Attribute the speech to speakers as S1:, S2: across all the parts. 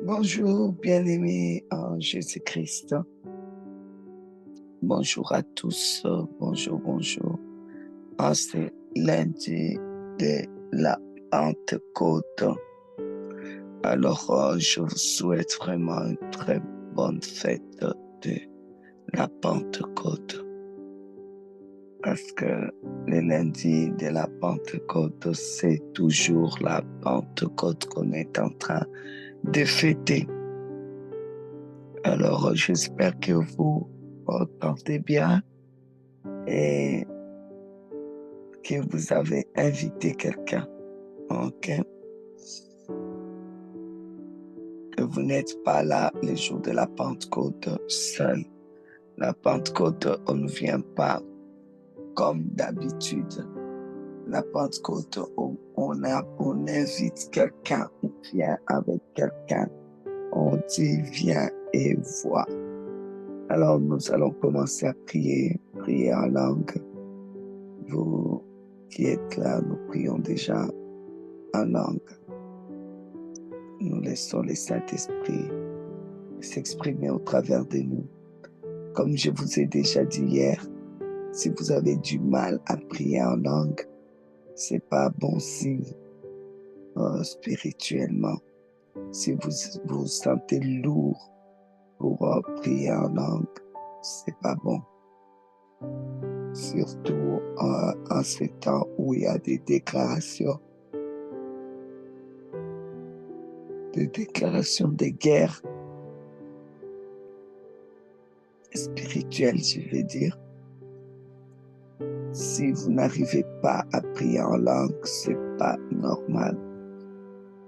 S1: Bonjour, bien-aimés en Jésus-Christ. Bonjour à tous. Bonjour. C'est lundi de la Pentecôte. Alors, je vous souhaite vraiment une très bonne fête de la Pentecôte. Parce que le lundi de la Pentecôte, c'est toujours la Pentecôte qu'on est en train de fêter. Alors, j'espère que vous entendez bien et que vous avez invité quelqu'un, ok? Que vous n'êtes pas là le jour de la Pentecôte seul. La Pentecôte, on ne vient pas comme d'habitude. La Pentecôte, on invite quelqu'un, on vient avec quelqu'un, on dit viens et vois. Alors, nous allons commencer à prier en langue. Vous qui êtes là, nous prions déjà en langue. Nous laissons le Saint-Esprit s'exprimer au travers de nous. Comme je vous ai déjà dit hier, si vous avez du mal à prier en langue, c'est pas bon signe spirituellement. Si vous vous sentez lourd pour prier en langue, c'est pas bon. Surtout en ce temps où il y a des déclarations de guerre spirituelle, je veux dire. Si vous n'arrivez pas à prier en langue, c'est pas normal.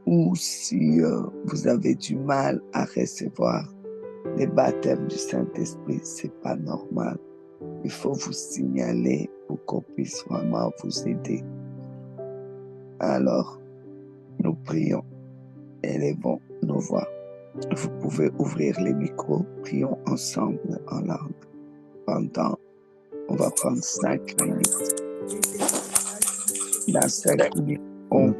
S1: Ou si vous avez du mal à recevoir le baptême du Saint-Esprit, c'est pas normal. Il faut vous signaler pour qu'on puisse vraiment vous aider. Alors, nous prions, élevons nos voix. Vous pouvez ouvrir les micros, prions ensemble en langue. On va prendre 5 minutes. Dans 5 minutes, on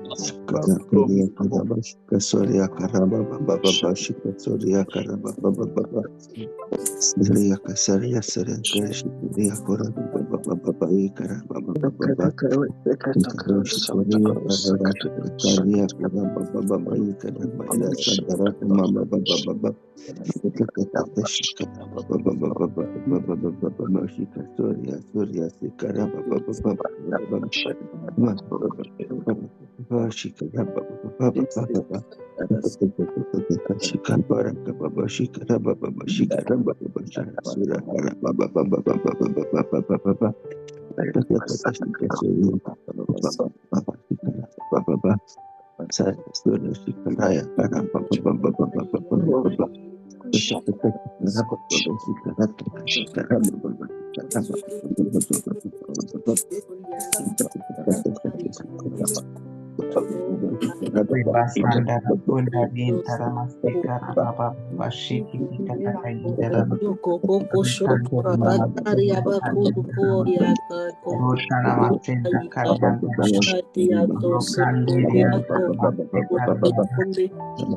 S2: Basanda kunda bintara masekara baba bashiki kitaka yidera roshana masenda karyanda rokande yanta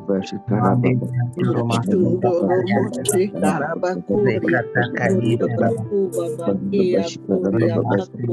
S2: masekara mande yanturo masenda rekata kayidera masenda karyanda baba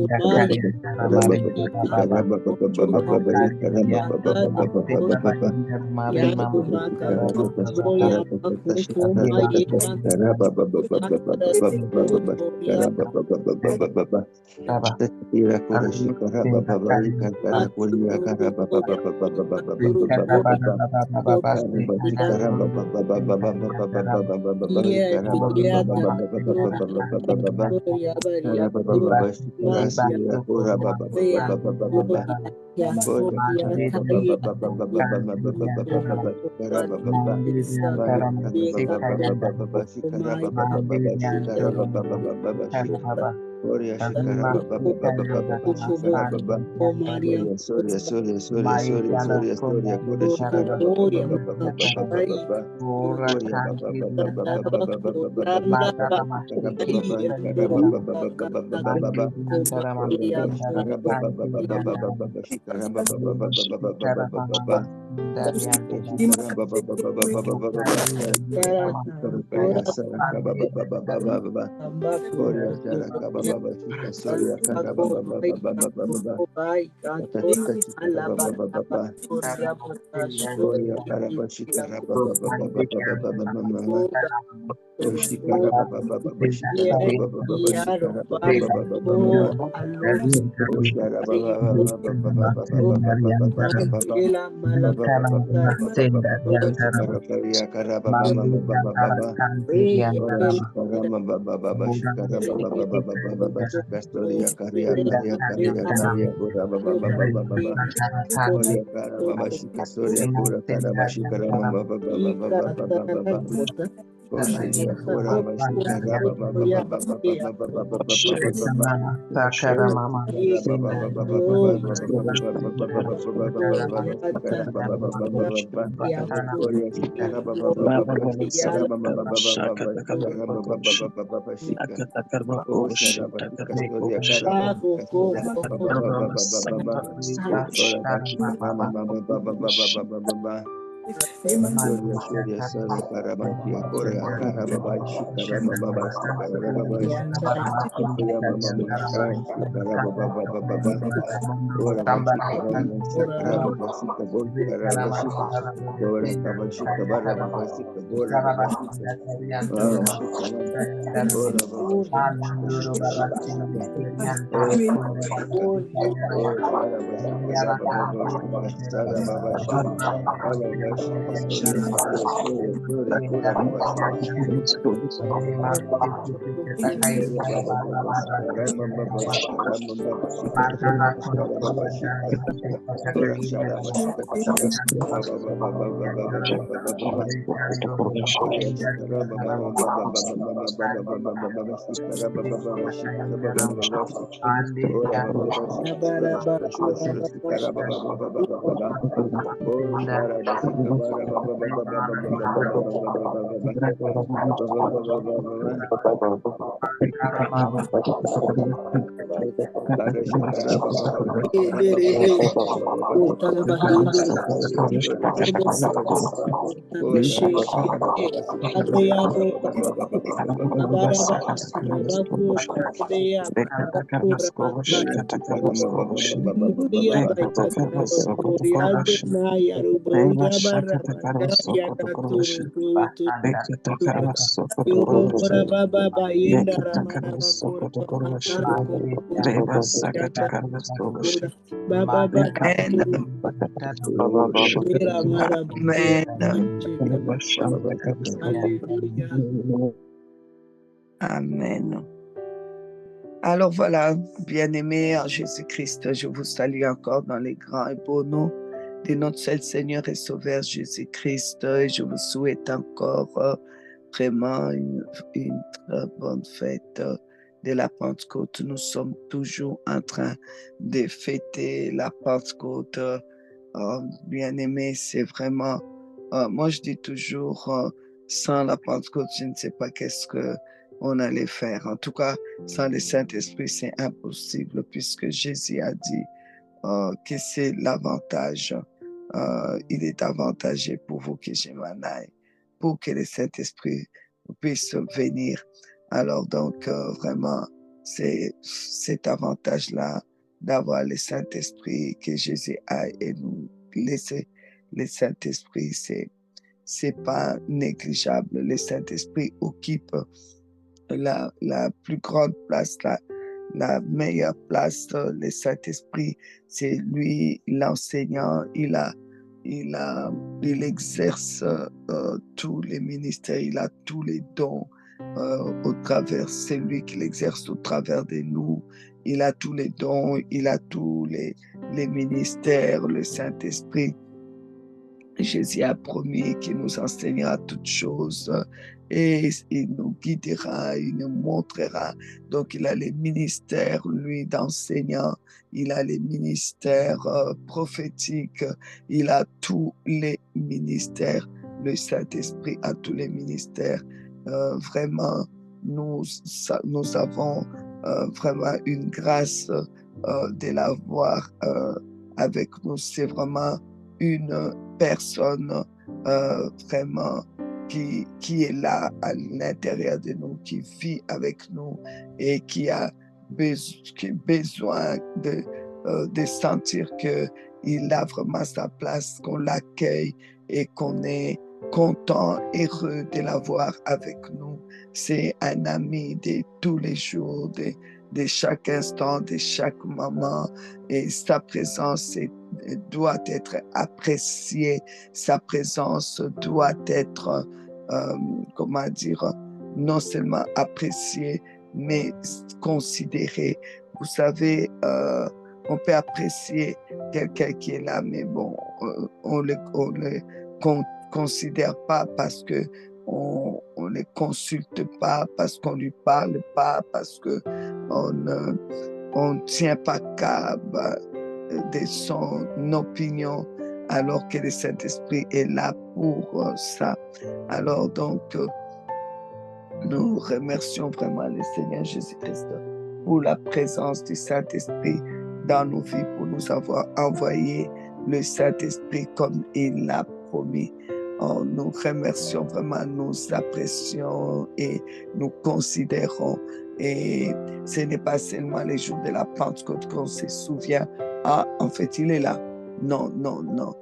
S1: Amen. Alors voilà, bien-aimés en Jésus-Christ, je vous salue encore dans les grands et beaux noms de notre seul Seigneur et Sauveur Jésus-Christ. Et je vous souhaite encore vraiment une très bonne fête de la Pentecôte. Nous sommes toujours en train de fêter la Pentecôte. Bien-aimés, c'est vraiment... moi, je dis toujours, sans la Pentecôte, je ne sais pas qu'est-ce qu'on allait faire. En tout cas, sans le Saint-Esprit, c'est impossible, puisque Jésus a dit que c'est l'avantage. Il est avantagé pour vous que je m'en aille, pour que le Saint-Esprit puisse venir. Alors donc, vraiment, c'est cet avantage-là d'avoir le Saint-Esprit, que Jésus aille et nous laisser le Saint-Esprit, c'est pas négligeable. Le Saint-Esprit occupe la plus grande place, la meilleure place. Le Saint-Esprit, c'est lui l'enseignant. Il exerce tous les ministères, il a tous les dons au travers, c'est lui qui l'exerce au travers de nous. Il a tous les dons, il a tous les ministères, le Saint-Esprit. Jésus a promis qu'il nous enseignera toutes choses et il nous guidera, il nous montrera. Donc, il a les ministères, lui, d'enseignant, il a les ministères prophétiques, il a tous les ministères. Le Saint-Esprit a tous les ministères. Vraiment, nous avons vraiment une grâce de l'avoir avec nous. C'est vraiment une personne vraiment qui est là à l'intérieur de nous, qui vit avec nous et qui a besoin de sentir qu'il a vraiment sa place, qu'on l'accueille et qu'on est content, heureux de l'avoir avec nous. C'est un ami de tous les jours, de chaque instant, de chaque moment. Et sa présence doit être appréciée. Sa présence doit être, comment dire, non seulement appréciée, mais considérée. Vous savez, on peut apprécier quelqu'un qui est là, mais bon, on le considère pas parce que on les consulte pas, parce qu'on lui parle pas, parce que on tient pas compte de son opinion, alors que le Saint-Esprit est là pour ça. Alors donc, nous remercions vraiment le Seigneur Jésus-Christ pour la présence du Saint-Esprit dans nos vies, pour nous avoir envoyé le Saint-Esprit comme il l'a promis. Nous remercions vraiment, nous apprécions et nous considérons. Et ce n'est pas seulement les jours de la Pentecôte qu'on se souvient, ah, en fait, il est là. Non, non, non.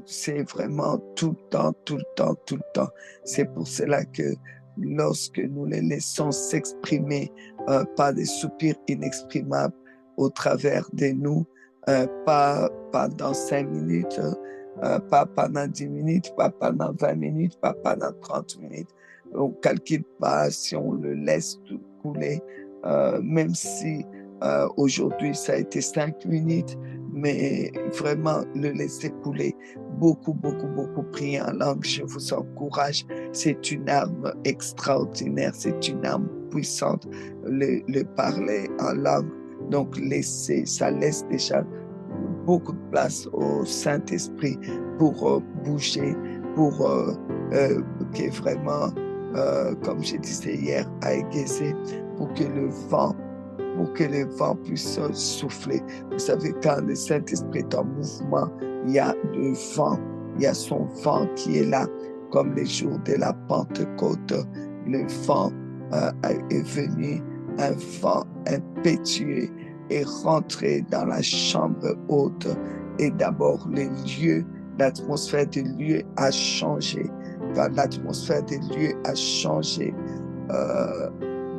S1: C'est vraiment tout le temps, tout le temps, tout le temps. C'est pour cela que lorsque nous les laissons s'exprimer par des soupirs inexprimables au travers de nous, pas pendant 5 minutes, pas pendant 10 minutes, pas pendant 20 minutes, pas pendant 30 minutes. On ne calcule pas si on le laisse tout couler, même si aujourd'hui ça a été 5 minutes, mais vraiment le laisser couler. Beaucoup, beaucoup, beaucoup prier en langue. Je vous encourage. C'est une arme extraordinaire, c'est une arme puissante, le parler en langue. Donc, ça laisse déjà beaucoup de place au Saint-Esprit pour bouger, pour que vraiment, comme je disais hier à Aiguezé, pour que le vent puisse souffler. Vous savez, quand le Saint-Esprit est en mouvement, il y a le vent, il y a son vent qui est là, comme les jours de la Pentecôte. Le vent est venu, un vent impétueux est rentré dans la chambre haute et d'abord les lieux, l'atmosphère des lieux a changé. Quand l'atmosphère des lieux a changé,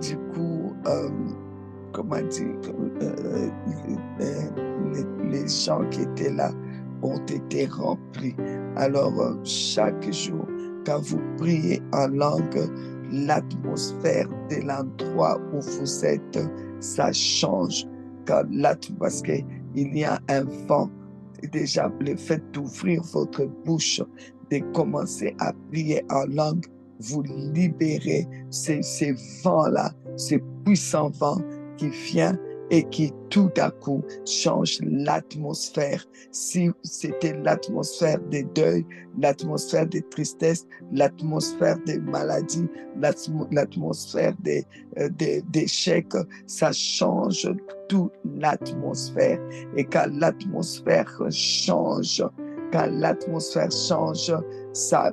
S1: du coup, comment dire, les gens qui étaient là ont été remplis. Alors, chaque jour, quand vous priez en langue, l'atmosphère de l'endroit où vous êtes, ça change. Parce qu'il y a un vent. Déjà, le fait d'ouvrir votre bouche, de commencer à prier en langue, vous libérez ces vents-là, ces puissants vents qui viennent et qui tout à coup change l'atmosphère. Si c'était l'atmosphère des deuils, l'atmosphère des tristesses, l'atmosphère des maladies, l'atmosphère des échecs, ça change toute l'atmosphère. Et quand l'atmosphère change, ça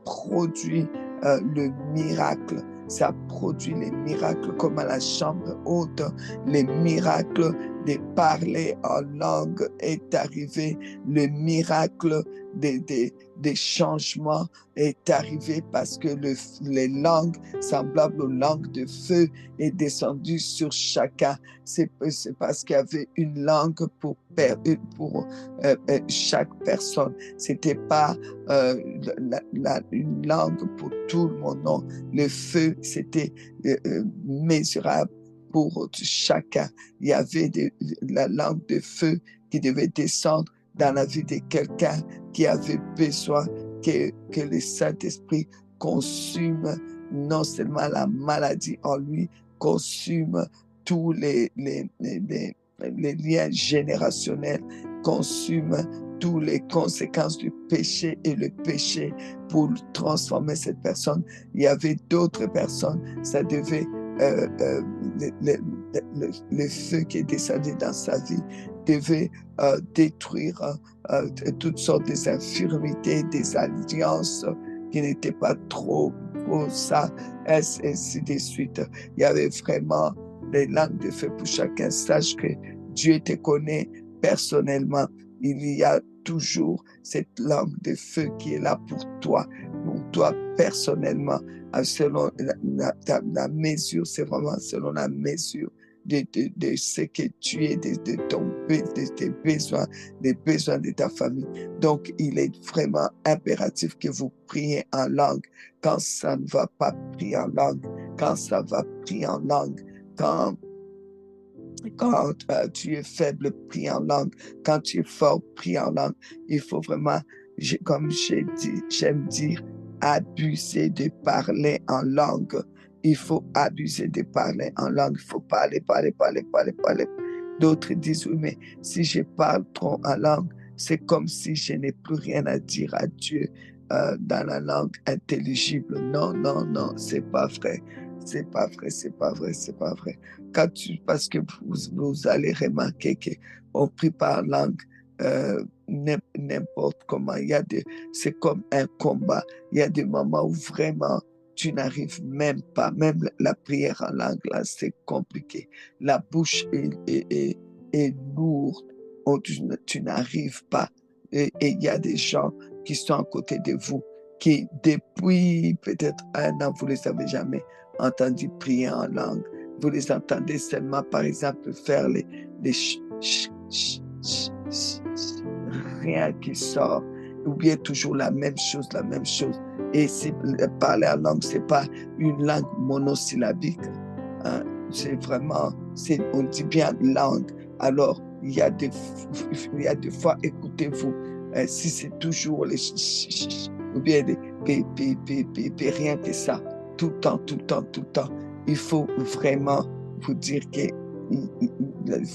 S1: produit le miracle. Ça produit les miracles comme à la chambre haute. Les miracles de parler en langue est arrivé. Le miracle des changements est arrivé parce que les langues semblables aux langues de feu est descendu sur chacun. C'est parce qu'il y avait une langue pour chaque personne. C'était pas une langue pour tout le monde. Non, le feu c'était mesurable pour chacun. Il y avait la langue de feu qui devait descendre dans la vie de quelqu'un qui avait besoin que le Saint-Esprit consume non seulement la maladie en lui, consume tous les liens générationnels, consume toutes les conséquences du péché et le péché pour transformer cette personne. Il y avait d'autres personnes, ça devait le feu qui est descendu dans sa vie devait détruire toutes sortes d'infirmités, des alliances qui n'étaient pas trop pour ça, ainsi de suite. Il y avait vraiment des langues de feu pour chacun. Sache que Dieu te connaît personnellement. Il y a toujours cette langue de feu qui est là pour toi personnellement, selon la mesure, c'est vraiment selon la mesure de ce que tu es, de tes besoins, des besoins de ta famille. Donc, il est vraiment impératif que vous priez en langue. Quand ça ne va pas, prier en langue. Quand ça va, prier en langue. Quand tu es faible, prie en langue. Quand tu es fort, prie en langue. Il faut vraiment, comme j'aime dire, abuser de parler en langue. Il faut abuser de parler en langue. Il faut parler. D'autres disent, oui, mais si je parle trop en langue, c'est comme si je n'ai plus rien à dire à Dieu dans la langue intelligible. Non, c'est pas vrai. C'est pas vrai. Parce que vous allez remarquer qu'on prie par langue n'importe comment. C'est comme un combat. Il y a des moments où vraiment tu n'arrives même pas. Même la prière en langue, là, c'est compliqué. La bouche est lourde. Tu n'arrives pas. Et il y a des gens qui sont à côté de vous, qui depuis peut-être 1 an, vous ne les avez jamais entendu prier en langue. Vous les entendez seulement, par exemple, faire les rien qui sort, ou bien toujours la même chose. Et parler en langue, c'est pas une langue monosyllabique. Hein? C'est vraiment, on dit bien langue. Alors, il y a des fois, écoutez-vous, si c'est toujours les ou bien rien que ça, tout le temps, il faut vraiment vous dire que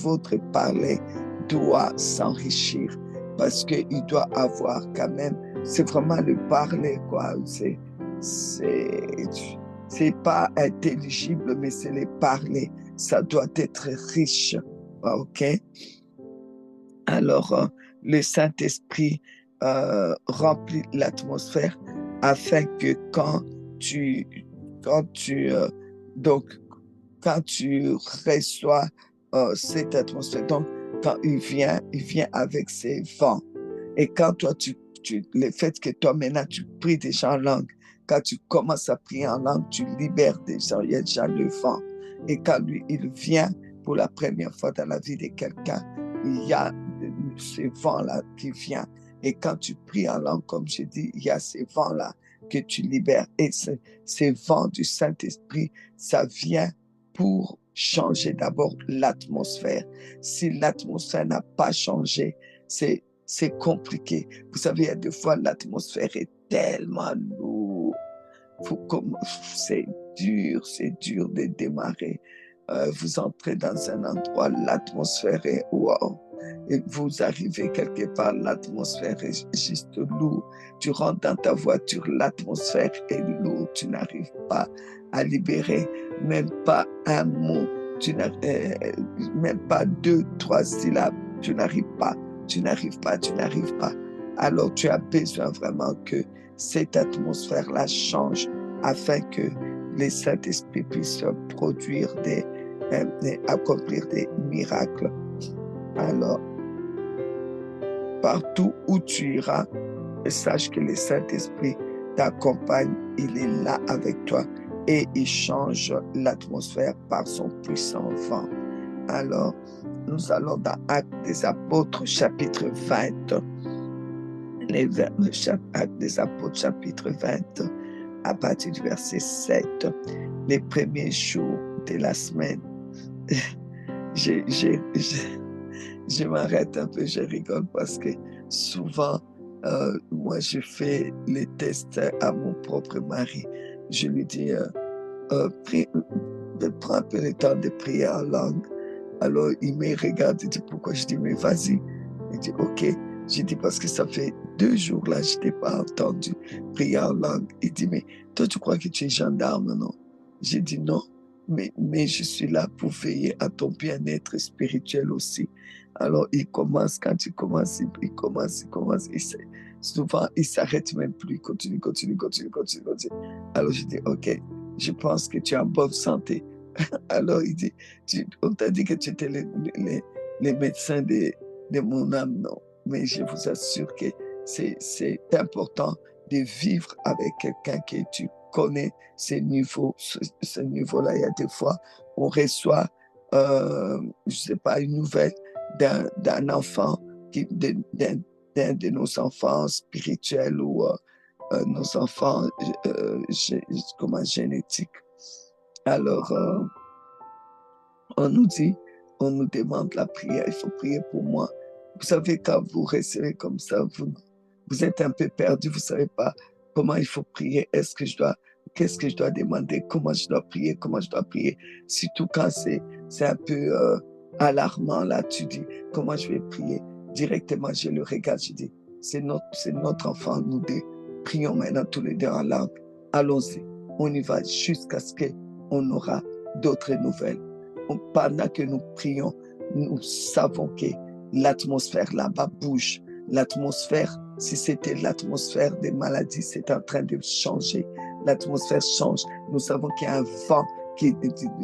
S1: votre parler doit s'enrichir parce qu'il doit avoir quand même, c'est vraiment le parler, quoi. C'est pas intelligible, mais c'est le parler. Ça doit être riche, ok? Alors, le Saint-Esprit remplit l'atmosphère afin que quand tu reçois cette atmosphère, donc quand il vient avec ses vents. Et quand toi, le fait que toi maintenant tu pries déjà en langue, quand tu commences à prier en langue, tu libères déjà, il y a déjà le vent. Et quand lui, il vient pour la première fois dans la vie de quelqu'un, il y a ce vent-là qui vient. Et quand tu pries en langue, comme je dis, il y a ces vents-là que tu libères. Et ces vents du Saint-Esprit, ça vient pour changer d'abord l'atmosphère. Si l'atmosphère n'a pas changé, c'est compliqué. Vous savez, il y a des fois, l'atmosphère est tellement lourde. C'est dur de démarrer. Vous entrez dans un endroit, l'atmosphère est wow. Et vous arrivez quelque part, l'atmosphère est juste lourde. Tu rentres dans ta voiture, l'atmosphère est lourde. Tu n'arrives pas à libérer même pas un mot. Même pas 2, 3 syllabes. Tu n'arrives pas. Alors tu as besoin vraiment que cette atmosphère-là change afin que le Saint-Esprit puisse produire accomplir des miracles. Alors, partout où tu iras, sache que le Saint-Esprit t'accompagne, il est là avec toi et il change l'atmosphère par son puissant vent. Alors, nous allons dans Actes des Apôtres, chapitre 20. Actes des Apôtres, chapitre 20, à partir du verset 7. Les premiers jours de la semaine. Je m'arrête un peu, je rigole parce que souvent, moi, je fais les tests à mon propre mari. Je lui dis, prends un peu le temps de prier en langue. Alors, il me regarde, il dit, pourquoi? Je dis, mais vas-y. Il dit, ok. Je dis, parce que ça fait 2 jours là, je ne t'ai pas entendu prier en langue. Il dit, mais toi, tu crois que tu es gendarme, non? J'ai dit, non, mais je suis là pour veiller à ton bien-être spirituel aussi. Alors, il commence, quand il commence, souvent, il s'arrête même plus, il continue. Alors, je dis, OK, je pense que tu es en bonne santé. Alors, il dit, on t'a dit que tu étais les médecins de mon âme, non. Mais je vous assure que c'est important de vivre avec quelqu'un que tu connais ce niveau-là. Il y a des fois, on reçoit, je sais pas, une nouvelle d'un enfant, d'un de nos enfants spirituels ou nos enfants génétiques. Alors, on nous dit, on nous demande la prière, il faut prier pour moi. Vous savez, quand vous recevez comme ça, vous êtes un peu perdu, vous ne savez pas comment il faut prier, qu'est-ce que je dois demander, comment je dois prier, surtout quand c'est un peu alarmant, là, tu dis, comment je vais prier? Directement, je le regarde, je dis, c'est notre enfant, nous deux, prions maintenant tous les deux en langue, allons-y, on y va jusqu'à ce qu'on aura d'autres nouvelles. Pendant que nous prions, nous savons que l'atmosphère là-bas bouge. L'atmosphère, si c'était l'atmosphère des maladies, c'est en train de changer. L'atmosphère change. Nous savons qu'il y a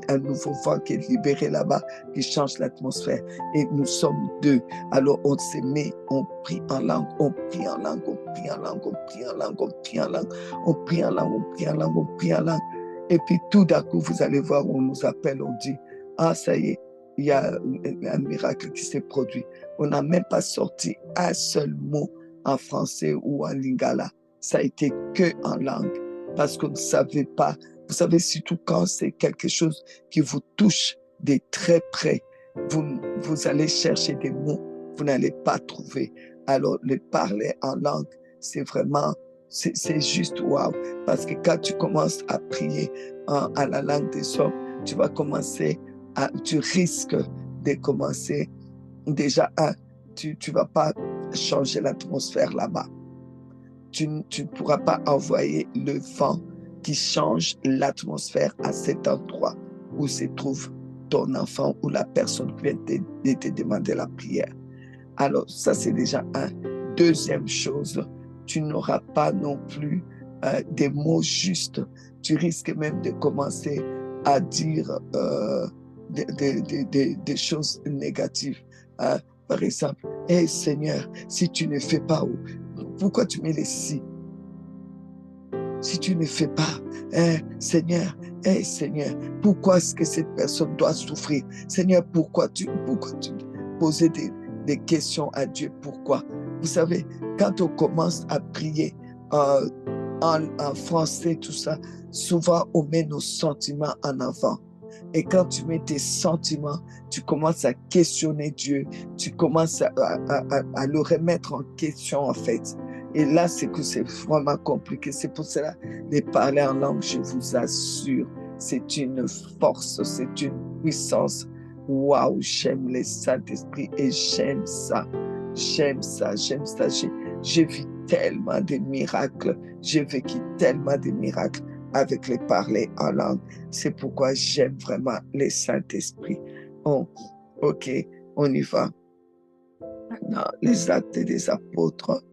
S1: un nouveau vent qui est libéré là-bas, qui change l'atmosphère. Et nous sommes deux. Alors on se met, on prie en langue, on prie en langue, on prie en langue, on prie en langue, on prie en langue, on prie en langue, on prie en langue, on prie en langue. Et puis tout d'un coup, vous allez voir, on nous appelle, on dit, ah, ça y est, il y a un miracle qui s'est produit. On n'a même pas sorti un seul mot en français ou en lingala. Ça a été que en langue, parce qu'on ne savait pas. Vous savez, surtout quand c'est quelque chose qui vous touche de très près, vous allez chercher des mots, vous n'allez pas trouver. Alors, le parler en langue, c'est vraiment, c'est juste waouh. Parce que quand tu commences à prier à la langue des hommes, tu vas commencer tu risques de commencer déjà tu ne vas pas changer l'atmosphère là-bas. Tu ne pourras pas envoyer le vent qui change l'atmosphère à cet endroit où se trouve ton enfant ou la personne qui vient de te demander la prière. Alors, ça, c'est déjà un. Deuxième chose, tu n'auras pas non plus des mots justes. Tu risques même de commencer à dire des choses négatives. Par exemple, hey Seigneur, si tu ne fais pas, pourquoi tu mets les si? Si tu ne fais pas, Seigneur, Seigneur, pourquoi est-ce que cette personne doit souffrir? Seigneur, pourquoi tu poses des questions à Dieu? Pourquoi? Vous savez, quand on commence à prier en français, tout ça, souvent on met nos sentiments en avant. Et quand tu mets tes sentiments, tu commences à questionner Dieu, tu commences à le remettre en question en fait. Et là, c'est que c'est vraiment compliqué. C'est pour cela, les parler en langue, je vous assure, c'est une force, c'est une puissance. Waouh, j'aime les Saint-Esprit et j'aime ça. J'aime ça. J'ai vu tellement de miracles. J'ai vécu tellement de miracles avec les parler en langue. C'est pourquoi j'aime vraiment les Saint-Esprit. Oh, ok, on y va. Dans les Actes des Apôtres.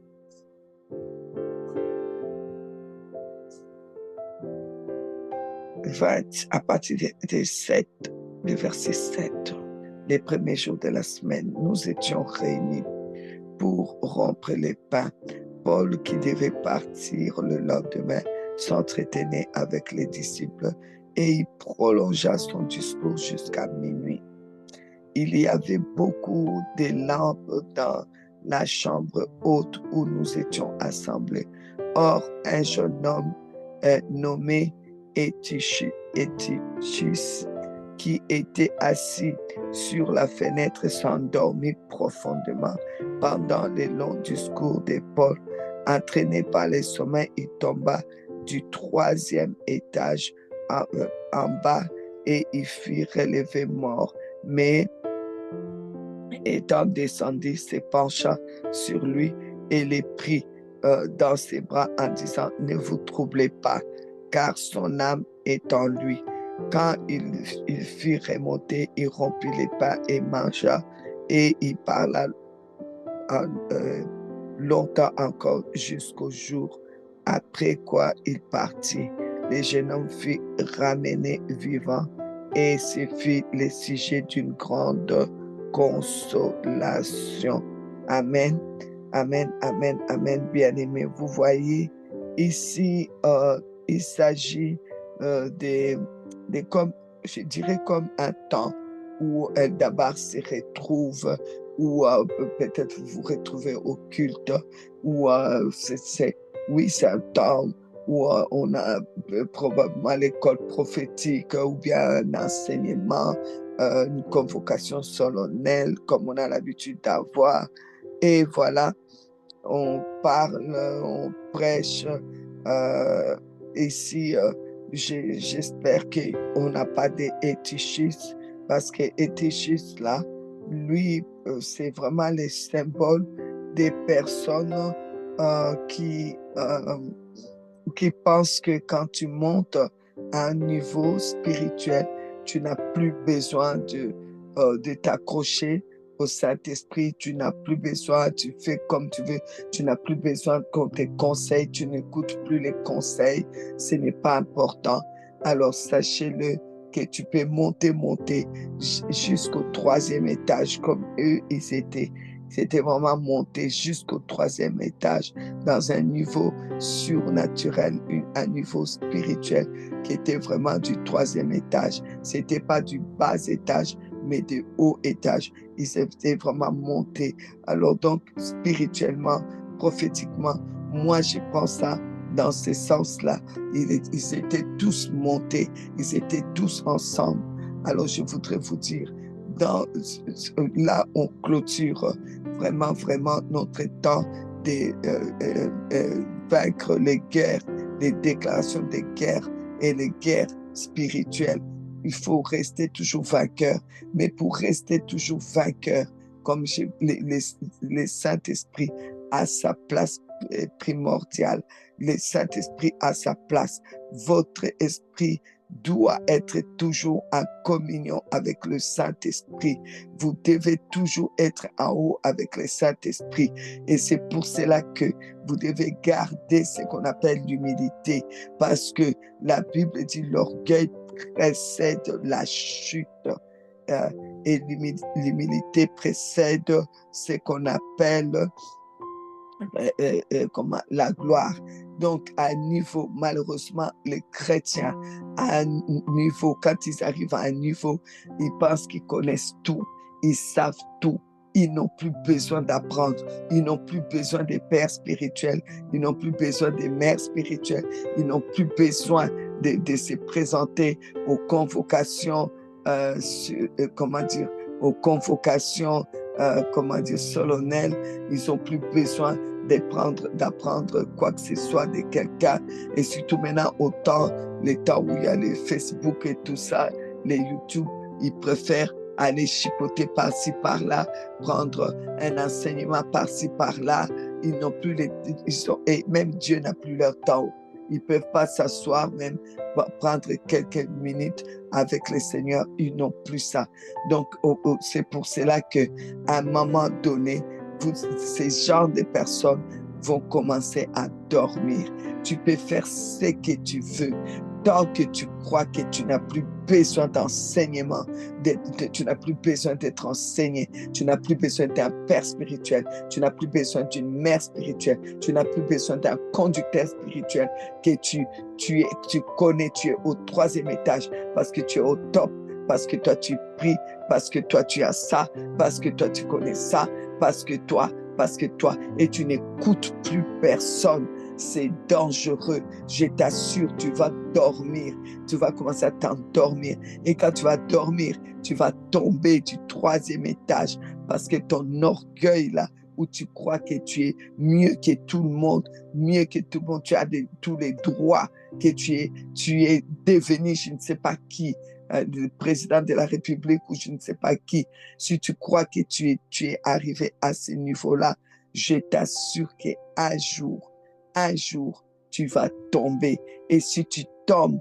S1: À partir du verset 7, les premiers jours de la semaine, nous étions réunis pour rompre les pains. Paul, qui devait partir le lendemain, s'entretenait avec les disciples et il prolongea son discours jusqu'à minuit. Il y avait beaucoup de lampes dans la chambre haute où nous étions assemblés. Or, un jeune homme nommé Eutychus, qui était assis sur la fenêtre, s'endormit profondément pendant les longs discours de Paul. Entraîné par le sommeil, il tomba du 3e étage en bas et il fut relevé mort. Mais étant descendu, se pencha sur lui et le prit dans ses bras en disant, ne vous troublez pas, car son âme est en lui. Quand il fut remonté, il rompit les pains et mangea, Et il parla longtemps encore jusqu'au jour après quoi il partit. Le jeune homme fut ramené vivant et ce fut le sujet d'une grande consolation. Amen, amen, amen, amen, bien-aimés. Vous voyez, ici, il s'agit comme, je dirais, comme un temps où d'abord se retrouve, ou peut-être vous vous retrouvez au culte, ou oui, c'est un temps où on a probablement l'école prophétique ou bien un enseignement, une convocation solennelle comme on a l'habitude d'avoir. Et voilà, on parle, on prêche. euh, Ici, j'espère qu'on n'a pas d'éthicisme parce que éthiciste là, lui, c'est vraiment le symbole des personnes qui pensent que quand tu montes à un niveau spirituel, tu n'as plus besoin de t'accrocher au Saint-Esprit, tu n'as plus besoin, tu fais comme tu veux, tu n'as plus besoin qu'on te conseille, tu n'écoutes plus les conseils, ce n'est pas important. Alors sachez-le que tu peux monter jusqu'au troisième étage comme eux, ils étaient. C'était vraiment monter jusqu'au troisième étage dans un niveau surnaturel, un niveau spirituel qui était vraiment du troisième étage. C'était pas du bas étage, mais du haut étage. Ils étaient vraiment montés. Alors donc, spirituellement, prophétiquement, moi, je pense ça dans ce sens-là. Ils étaient tous montés. Ils étaient tous ensemble. Alors, je voudrais vous dire, là, on clôture vraiment, vraiment notre temps de vaincre les guerres, les déclarations de guerre et les guerres spirituelles. Il faut rester toujours vainqueur. Mais pour rester toujours vainqueur, comme le Saint-Esprit a sa place primordiale, le Saint-Esprit a sa place. Votre esprit doit être toujours en communion avec le Saint-Esprit. Vous devez toujours être en haut avec le Saint-Esprit. Et c'est pour cela que vous devez garder ce qu'on appelle l'humilité. Parce que la Bible dit l'orgueil précède la chute. Et l'humilité précède ce qu'on appelle la gloire. Donc, à un niveau, malheureusement, les chrétiens, à un niveau, quand ils arrivent à un niveau, ils pensent qu'ils connaissent tout, ils savent tout. Ils n'ont plus besoin d'apprendre. Ils n'ont plus besoin des pères spirituels. Ils n'ont plus besoin des mères spirituelles. Ils n'ont plus besoin de se présenter aux convocations, aux convocations, solennelles. Ils n'ont plus besoin d'apprendre quoi que ce soit de quelqu'un. Et surtout maintenant, les temps où il y a les Facebook et tout ça, les YouTube, ils préfèrent aller chipoter par-ci, par-là, prendre un enseignement par-ci, par-là. Ils n'ont plus et même Dieu n'a plus leur temps. Ils ne peuvent pas s'asseoir, même prendre quelques minutes avec le Seigneur. Ils n'ont plus ça. Donc, c'est pour cela qu'à un moment donné, ces genres de personnes vont commencer à dormir. Tu peux faire ce que tu veux. Tant que tu crois que tu n'as plus besoin d'enseignement, tu n'as plus besoin d'être enseigné, tu n'as plus besoin d'un père spirituel, tu n'as plus besoin d'une mère spirituelle, tu n'as plus besoin d'un conducteur spirituel, que tu connais, tu es au troisième étage parce que tu es au top, parce que toi tu pries, parce que toi tu as ça, parce que toi tu connais ça, parce que toi, et tu n'écoutes plus personne. C'est dangereux. Je t'assure, tu vas dormir. Tu vas commencer à t'endormir. Et quand tu vas dormir, tu vas tomber du troisième étage parce que ton orgueil là, où tu crois que tu es mieux que tout le monde, tu as tous les droits, que tu es devenu je ne sais pas qui, le président de la République ou je ne sais pas qui. Si tu crois que tu es arrivé à ce niveau-là, je t'assure qu'un jour, tu vas tomber. Et si tu tombes,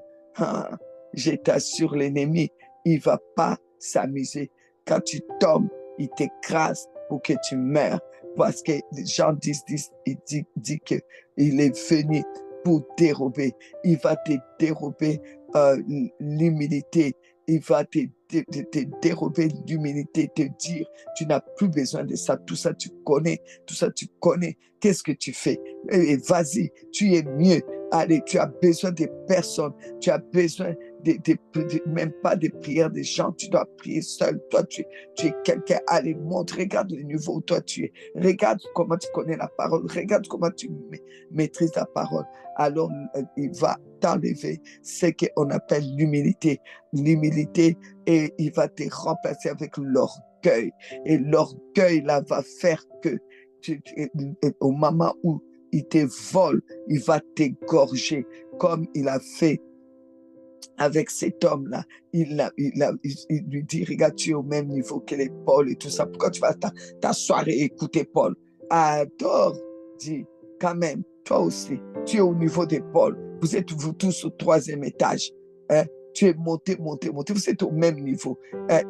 S1: je t'assure, l'ennemi, il ne va pas s'amuser. Quand tu tombes, il t'écrase pour que tu meurs. Parce que Jean 10, il dit qu'il est venu pour dérober. Il va te dérober l'humilité. Il va te dérober l'humilité, te dire, tu n'as plus besoin de ça. Tout ça, tu connais. Tout ça, tu connais. Qu'est-ce que tu fais? Et vas-y, tu es mieux. Allez, tu as besoin de personnes. Tu as besoin même pas de prières des gens. Tu dois prier seul. Toi, tu es quelqu'un. Allez, montre, regarde le niveau où toi tu es. Regarde comment tu connais la parole. Regarde comment tu maîtrises la parole. Alors, il va t'enlever ce qu'on appelle l'humilité. L'humilité, et il va te remplacer avec l'orgueil. Et l'orgueil, là, va faire que au moment où il te vole, il va t'égorger comme il a fait avec cet homme-là. Il lui dit, regarde, tu es au même niveau que les Paul et tout ça. Pourquoi tu vas t'asseoir et écouter Paul? Adore, dit, quand même, toi aussi, tu es au niveau de Paul. Vous êtes vous tous au 3e étage. Hein? Tu es monté. Vous êtes au même niveau.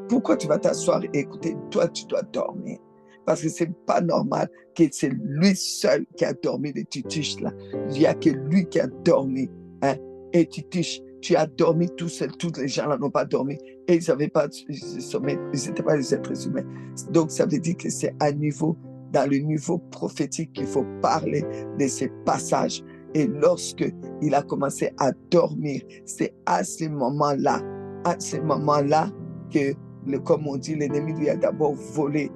S1: Pourquoi tu vas t'asseoir et écouter? Toi, tu dois dormir. Parce que c'est pas normal que c'est lui seul qui a dormi de Tituche là. Il n'y a que lui qui a dormi. Hein? Et Tituche, tu as dormi tout seul. Tous les gens là n'ont pas dormi. Et ils n'avaient pas sommeil. Ils n'étaient pas des êtres humains. Donc, ça veut dire que c'est à niveau, dans le niveau prophétique qu'il faut parler de ces passages. Et lorsque il a commencé à dormir, c'est à ce moment-là que, comme on dit, l'ennemi lui a d'abord volé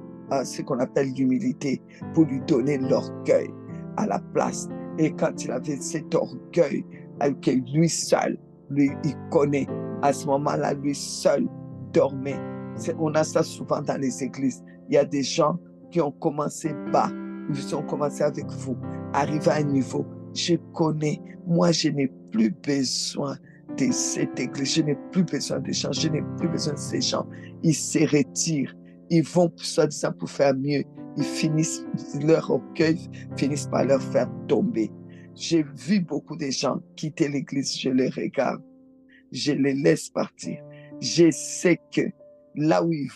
S1: ce qu'on appelle l'humilité pour lui donner l'orgueil à la place. Et quand il avait cet orgueil que lui seul, lui, il connaît, à ce moment-là, lui seul dormait. On a ça souvent dans les églises. Il y a des gens qui ont commencé bas, ils ont commencé avec vous, arrivent à un niveau. Je connais, moi je n'ai plus besoin de cette église, je n'ai plus besoin des gens, je n'ai plus besoin de ces gens. Ils se retirent, ils vont soi-disant pour faire mieux, ils finissent, leur orgueil finissent par leur faire tomber. J'ai vu beaucoup de gens quitter l'église, je les regarde, je les laisse partir. Je sais que là où ils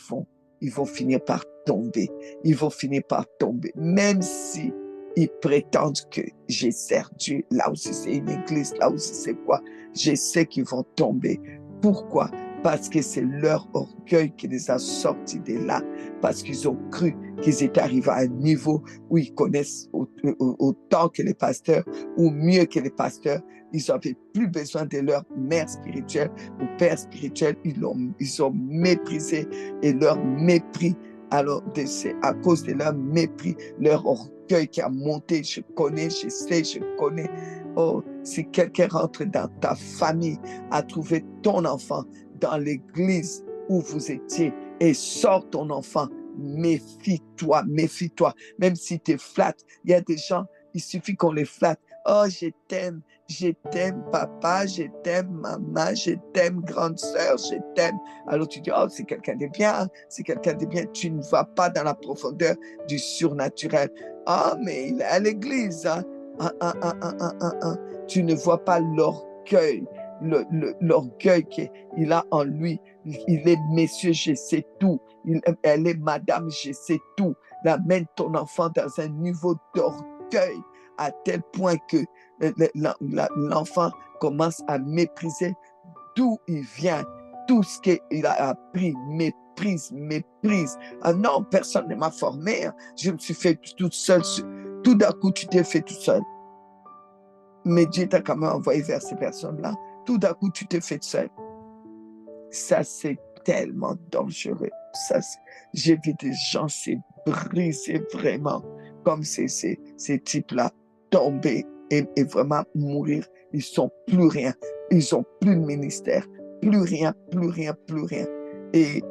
S1: vont finir par tomber, ils vont finir par tomber, même si ils prétendent que je sers Dieu, là aussi c'est une église, là aussi c'est quoi, je sais qu'ils vont tomber. Pourquoi? Parce que c'est leur orgueil qui les a sortis de là, parce qu'ils ont cru qu'ils étaient arrivés à un niveau où ils connaissent autant que les pasteurs, ou mieux que les pasteurs. Ils n'avaient plus besoin de leur mère spirituelle ou père spirituel, ils ont méprisé, et leur mépris, alors c'est à cause de leur mépris, leur orgueil qui a monté. Je connais, je sais, je connais. Oh, si quelqu'un rentre dans ta famille, a trouvé ton enfant dans l'église où vous étiez et sort ton enfant, méfie-toi, méfie-toi. Même si tu es flatte, il y a des gens, il suffit qu'on les flatte. Oh, je t'aime papa, je t'aime maman, je t'aime grande sœur, je t'aime. Alors tu dis, oh, c'est quelqu'un de bien, c'est quelqu'un de bien. Tu ne vas pas dans la profondeur du surnaturel. Ah, mais il est à l'église. Hein? Tu ne vois pas l'orgueil, l'orgueil qu'il a en lui. Il est monsieur, je sais tout. Elle est madame, je sais tout. Amène ton enfant dans un niveau d'orgueil à tel point que l'enfant commence à mépriser d'où il vient, tout ce qu'il a appris, méprise. Ah non, personne ne m'a formé, hein. Je me suis fait toute seule. Tout d'un coup, tu t'es fait tout seul. Mais Dieu t'a quand même envoyé vers ces personnes-là. Tout d'un coup, tu t'es fait seul. Ça, c'est tellement dangereux. J'ai vu des gens se briser vraiment, comme ces types-là, tomber et vraiment mourir. Ils ne sont plus rien. Ils n'ont plus de ministère. Plus rien. Et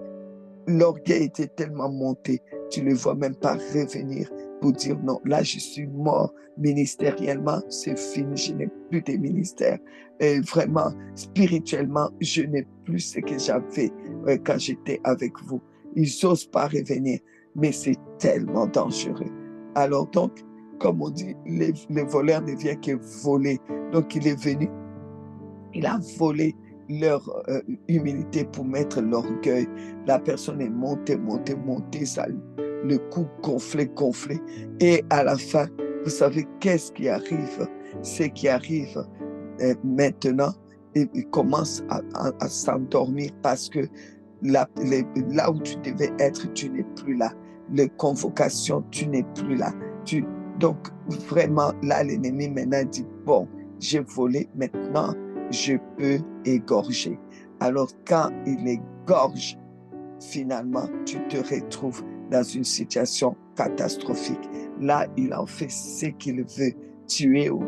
S1: l'orgueil était tellement monté, tu ne les vois même pas revenir pour dire non, là je suis mort ministériellement, c'est fini, je n'ai plus de ministère. Et vraiment, spirituellement, je n'ai plus ce que j'avais quand j'étais avec vous. Ils n'osent pas revenir, mais c'est tellement dangereux. Alors donc, comme on dit, le voleur ne vient que voler. Donc il est venu, il a volé leur humilité pour mettre l'orgueil. La personne est montée, montée, montée, ça, le cou gonflé, gonflé. Et à la fin, vous savez qu'est-ce qui arrive? Ce qui arrive maintenant, il commence à s'endormir parce que là où tu devais être, tu n'es plus là. Les convocations, tu n'es plus là. Donc, vraiment, là, l'ennemi maintenant dit, bon, j'ai volé, maintenant, je peux égorger. Alors, quand il égorge, finalement, tu te retrouves dans une situation catastrophique. Là, il en fait ce qu'il veut, tuer ou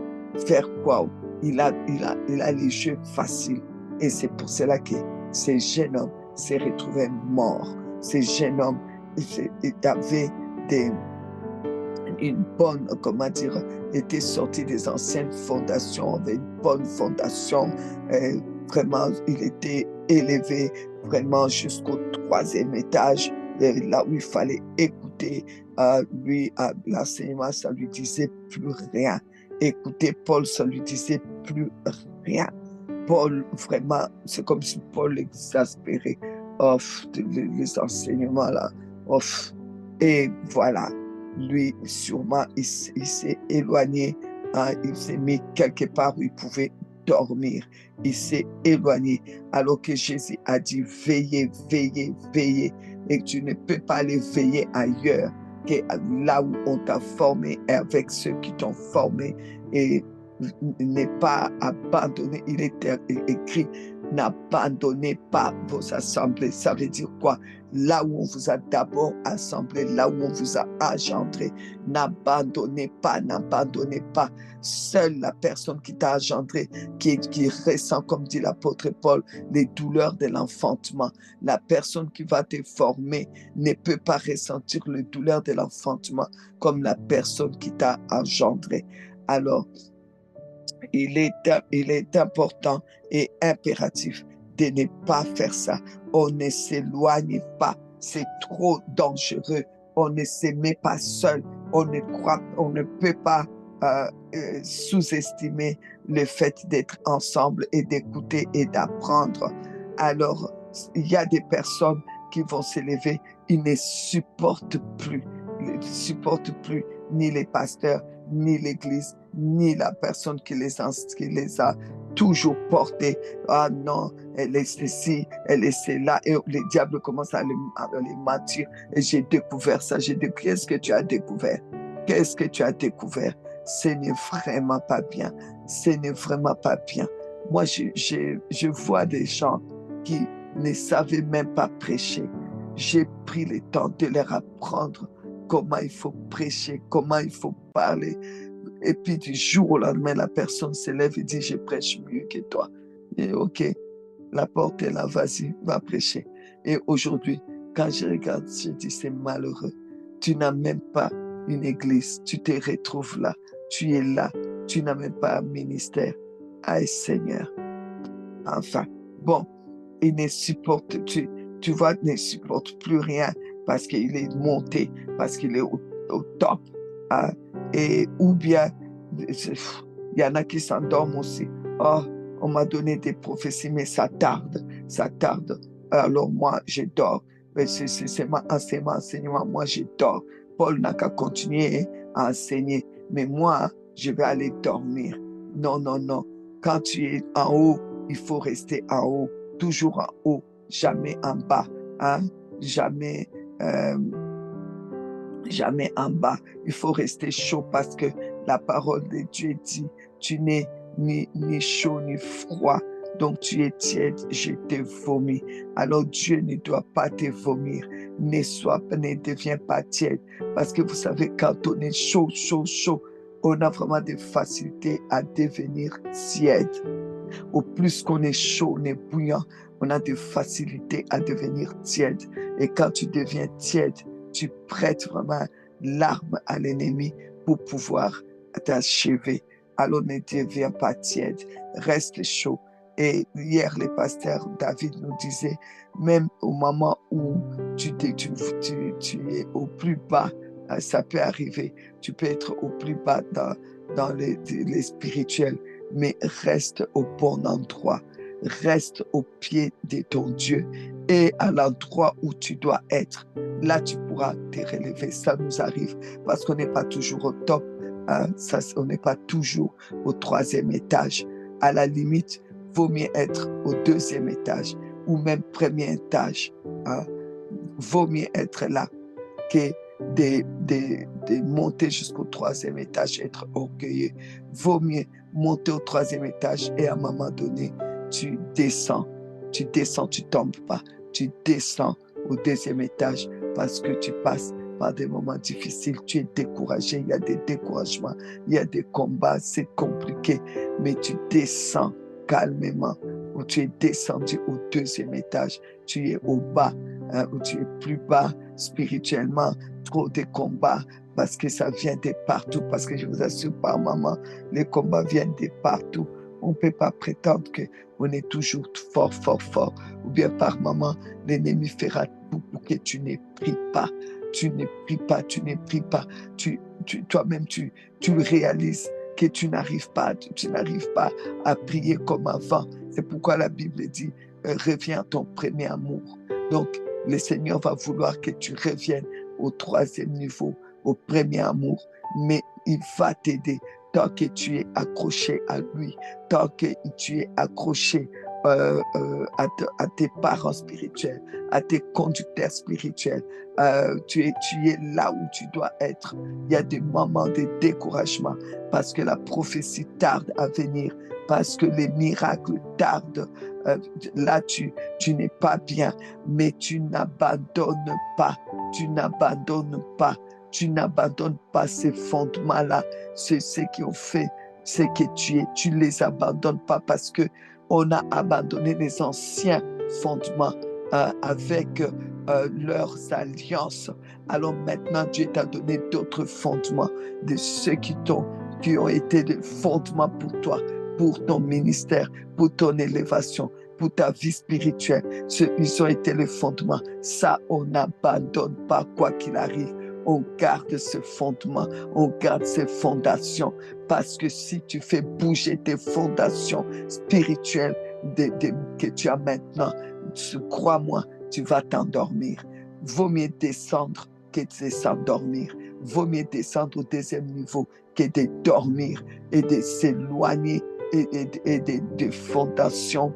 S1: faire quoi. Il a les jeux faciles. Et c'est pour cela que ce jeune homme s'est retrouvé mort. Ce jeune homme, il avait une bonne, comment dire, était sorti des anciennes fondations, avait une bonne fondation. Vraiment, il était élevé vraiment jusqu'au 3e étage, là où il fallait écouter. Lui, l'enseignement, ça lui disait plus rien. Écouter Paul, ça lui disait plus rien. Paul, vraiment, c'est comme si Paul exaspérait les enseignements là. Et voilà, lui, sûrement, il s'est éloigné, hein, il s'est mis quelque part où il pouvait dormir. Il s'est éloigné, alors que Jésus a dit, veillez, veillez, veillez. Et tu ne peux pas aller veiller ailleurs que là où on t'a formé et avec ceux qui t'ont formé. Et n'est pas abandonné. Il est écrit, n'abandonnez pas vos assemblées. Ça veut dire quoi? Là où on vous a d'abord assemblé, là où on vous a engendré, n'abandonnez pas, n'abandonnez pas. Seule la personne qui t'a engendré, qui ressent, comme dit l'apôtre Paul, les douleurs de l'enfantement. La personne qui va te former ne peut pas ressentir les douleurs de l'enfantement comme la personne qui t'a engendré. Alors, il est important et impératif de ne pas faire ça. On ne s'éloigne pas. C'est trop dangereux. On ne se met pas seul. On ne peut pas sous-estimer le fait d'être ensemble et d'écouter et d'apprendre. Alors, il y a des personnes qui vont s'élever. Ils ne supportent plus ni les pasteurs, ni l'Église, ni la personne qui les a toujours portés. Ah non, elle est ceci, elle est cela. Et les diables commencent à les mentir. Et j'ai découvert ça. Qu'est-ce que tu as découvert? Qu'est-ce que tu as découvert? Ce n'est vraiment pas bien. Ce n'est vraiment pas bien. Moi, je vois des gens qui ne savaient même pas prêcher. J'ai pris le temps de leur apprendre comment il faut prêcher, comment il faut parler. Et puis du jour au lendemain, la personne se lève et dit, je prêche mieux que toi. Et ok, la porte est là, vas-y, va prêcher. Et aujourd'hui, quand je regarde, je dis, c'est malheureux. Tu n'as même pas une église, tu te retrouves là, tu es là, tu n'as même pas un ministère. Aïe Seigneur. Enfin, bon, il ne supporte, tu vois, ne supporte plus rien parce qu'il est monté, parce qu'il est au top. Hein, et ou bien, il y en a qui s'endorment aussi. Oh, on m'a donné des prophéties, mais ça tarde, ça tarde. Alors moi, je dors. C'est mon enseignement, moi, je dors. Paul n'a qu'à continuer à enseigner, mais moi, je vais aller dormir. Non, non, non. Quand tu es en haut, il faut rester en haut, toujours en haut, jamais en bas, hein? Jamais, jamais en bas. Il faut rester chaud parce que la parole de Dieu dit, tu n'es ni chaud ni froid, donc tu es tiède, je te vomis. Alors Dieu ne doit pas te vomir, ne deviens pas tiède, parce que vous savez, quand on est chaud, on a vraiment des facilités à devenir tiède. Au plus qu'on est chaud, on est bouillant, on a des facilités à devenir tiède. Et quand tu deviens tiède, tu prêtes vraiment l'arme à l'ennemi pour pouvoir t'achever. Alors ne deviens pas tiède, reste chaud. Et hier, le pasteur David nous disait, même au moment où tu es au plus bas, ça peut arriver, tu peux être au plus bas dans les spirituels, mais reste au bon endroit. reste au pied de ton Dieu et à l'endroit où tu dois être. Là, tu pourras te relever. Ça nous arrive parce qu'on n'est pas toujours au top. Hein? Ça, on n'est pas toujours au 3e étage. À la limite, vaut mieux être au 2e étage ou même 1er étage. Hein? Vaut mieux être là que de monter jusqu'au 3e étage, être orgueilleux. Vaut mieux monter au 3e étage et à un moment donné, tu descends, tu tombes pas, tu descends au 2e étage parce que tu passes par des moments difficiles, tu es découragé, il y a des découragements, il y a des combats, c'est compliqué, mais tu descends calmement, ou tu es descendu au 2e étage, tu es au bas, hein, où tu es plus bas spirituellement, trop de combats, parce que ça vient de partout, parce que je vous assure par moment, les combats viennent de partout. On ne peut pas prétendre qu'on est toujours fort, fort, fort, ou bien par moment, l'ennemi fera tout pour que tu ne pries pas. Tu ne pries pas, tu ne pries pas. Toi-même, tu réalises que tu n'arrives pas à prier comme avant. C'est pourquoi la Bible dit, reviens à ton premier amour. Donc, le Seigneur va vouloir que tu reviennes au 3e niveau, au premier amour, mais il va t'aider tant que tu es accroché à lui, tant que tu es accroché à tes parents spirituels, à tes conducteurs spirituels. Tu es là où tu dois être. Il y a des moments de découragement parce que la prophétie tarde à venir, parce que les miracles tardent. Là, tu n'es pas bien, mais tu n'abandonnes pas. Tu n'abandonnes pas. Tu n'abandonnes pas ces fondements-là. C'est ce qui ont fait ce que tu es. Tu ne les abandonnes pas parce qu'on a abandonné les anciens fondements avec leurs alliances. Alors maintenant, Dieu t'a donné d'autres fondements, de ceux qui ont été des fondements pour toi, pour ton ministère, pour ton élévation, pour ta vie spirituelle. Ils ont été les fondements. Ça, on n'abandonne pas quoi qu'il arrive. On garde ce fondement, on garde ces fondations, parce que si tu fais bouger tes fondations spirituelles que tu as maintenant, crois-moi, tu vas t'endormir. Vaut mieux descendre que de s'endormir. Vaut mieux descendre au 2e niveau que de dormir et de s'éloigner et des fondations,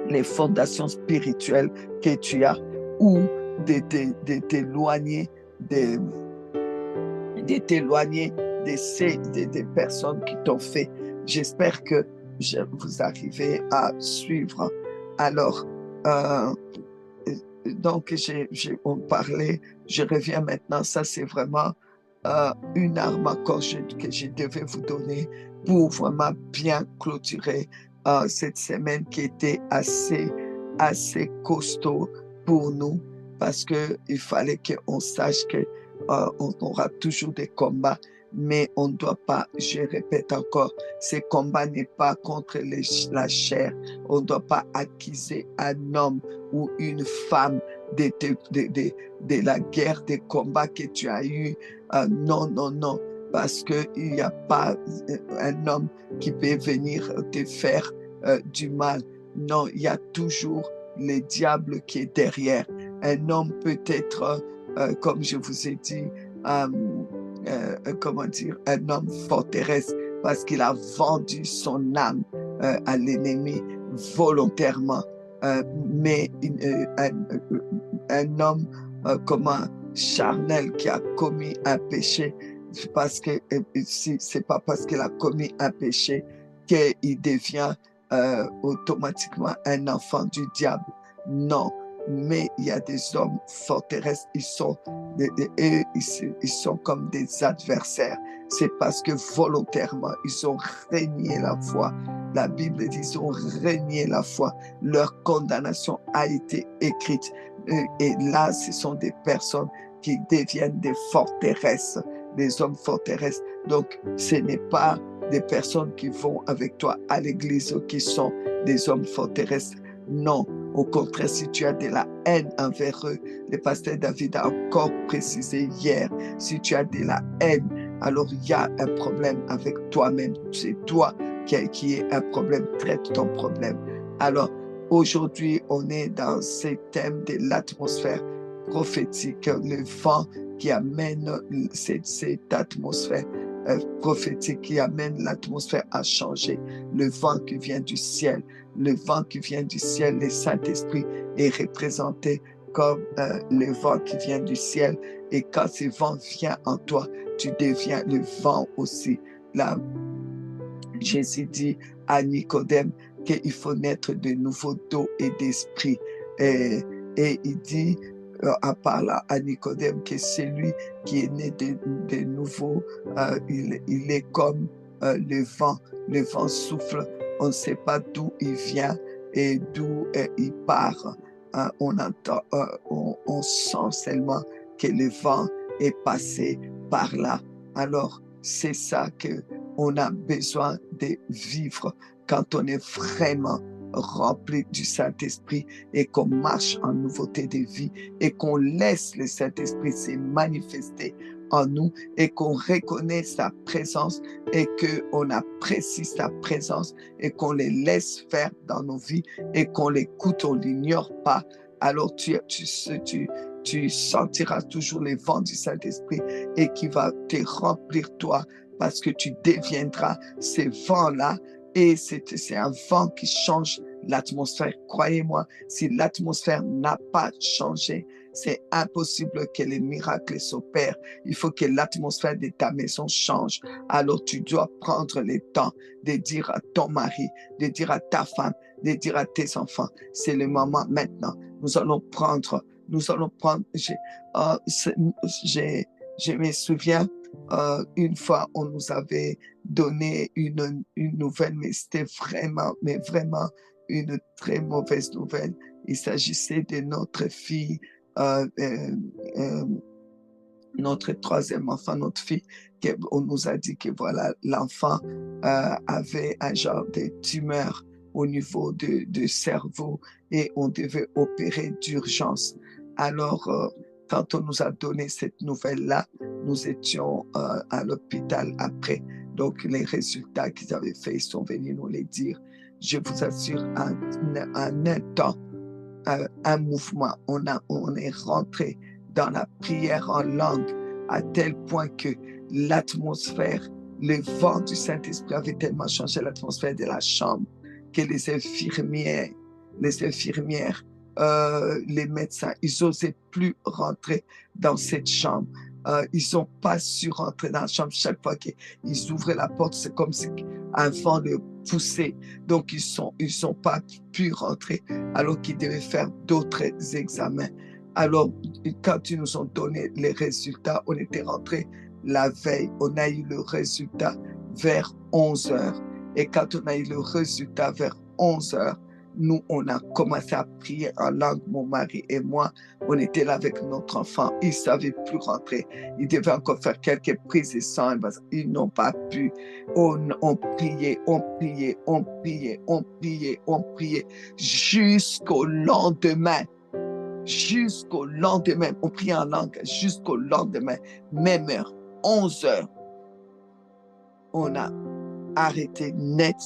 S1: les fondations spirituelles que tu as, ou de t'éloigner des personnes qui t'ont fait. J'espère que vous arrivez à suivre. Alors, donc, on parlait, je reviens maintenant, ça c'est vraiment une arme encore que je devais vous donner pour vraiment bien clôturer cette semaine qui était assez costaud pour nous, parce qu'il fallait qu'on sache qu'on aura toujours des combats, mais on ne doit pas, je répète encore, ces combats n'est pas contre la chair. On ne doit pas accuser un homme ou une femme de la guerre, des combats que tu as eus. Non, non, non, parce qu'il n'y a pas un homme qui peut venir te faire du mal. Non, il y a toujours le diable qui est derrière. Un homme peut être, comme je vous ai dit, comment dire, un homme forteresse, parce qu'il a vendu son âme à l'ennemi volontairement. Mais un homme charnel qui a commis un péché, parce que c'est pas parce qu'il a commis un péché qu'il devient automatiquement un enfant du diable. Non, mais il y a des hommes forteresses, ils sont comme des adversaires. C'est parce que volontairement, ils ont renié la foi. La Bible dit qu'ils ont renié la foi. Leur condamnation a été écrite. Et là, ce sont des personnes qui deviennent des forteresses, des hommes forteresses. Donc, ce n'est pas des personnes qui vont avec toi à l'église ou qui sont des hommes forteresses. Non, au contraire, si tu as de la haine envers eux, le pasteur David a encore précisé hier, si tu as de la haine, alors il y a un problème avec toi-même. C'est toi qui est un problème, traite ton problème. Alors, aujourd'hui, on est dans ce thème de l'atmosphère prophétique, le vent qui amène cette atmosphère prophétique, qui amène l'atmosphère à changer, le vent qui vient du ciel. Le vent qui vient du ciel, le Saint-Esprit est représenté comme le vent qui vient du ciel. Et quand ce vent vient en toi, tu deviens le vent aussi. Là, Jésus dit à Nicodème qu'il faut naître de nouveau d'eau et d'esprit. Et il dit, en parlant à Nicodème, que celui qui est né de nouveau, il est comme le vent. Le vent souffle, on ne sait pas d'où il vient et d'où il part. On entend, on sent seulement que le vent est passé par là. Alors, c'est ça qu'on a besoin de vivre quand on est vraiment rempli du Saint-Esprit et qu'on marche en nouveauté de vie et qu'on laisse le Saint-Esprit se manifester en nous et qu'on reconnaît sa présence et qu'on apprécie sa présence et qu'on les laisse faire dans nos vies et qu'on l'écoute, on ne l'ignore pas. Alors tu sentiras toujours les vents du Saint-Esprit et qui va te remplir toi parce que tu deviendras ces vents-là et c'est un vent qui change l'atmosphère. Croyez-moi, si l'atmosphère n'a pas changé, c'est impossible que les miracles s'opèrent. Il faut que l'atmosphère de ta maison change. Alors tu dois prendre le temps de dire à ton mari, de dire à ta femme, de dire à tes enfants, c'est le moment maintenant. Nous allons prendre, je me souviens, une fois, on nous avait donné une nouvelle, mais c'était vraiment une très mauvaise nouvelle. Il s'agissait de notre fille, notre troisième enfant, notre fille, on nous a dit que voilà, l'enfant avait un genre de tumeur au niveau de cerveau et on devait opérer d'urgence. Alors, quand on nous a donné cette nouvelle-là, nous étions à l'hôpital après. Donc, les résultats qu'ils avaient faits, ils sont venus nous les dire. Je vous assure, en un temps, un mouvement, on est rentré dans la prière en langue à tel point que l'atmosphère, le vent du Saint-Esprit avait tellement changé l'atmosphère de la chambre que les infirmières, les médecins, ils n'osaient plus rentrer dans cette chambre. Ils n'ont pas su rentrer dans la chambre. Chaque fois qu'ils ouvraient la porte, c'est comme si un vent le poussait. Donc, ils sont pas pu rentrer alors qu'ils devaient faire d'autres examens. Alors, quand ils nous ont donné les résultats, on était rentrés la veille. On a eu le résultat vers 11 heures. Et quand on a eu le résultat vers 11 heures, nous, on a commencé à prier en langue, mon mari et moi. On était là avec notre enfant. Ils ne savaient plus rentrer. Ils devaient encore faire quelques prises de sang. Ils n'ont pas pu. On priait, jusqu'au lendemain. Jusqu'au lendemain. On priait en langue jusqu'au lendemain. Même heure, 11 heures. On a arrêté net.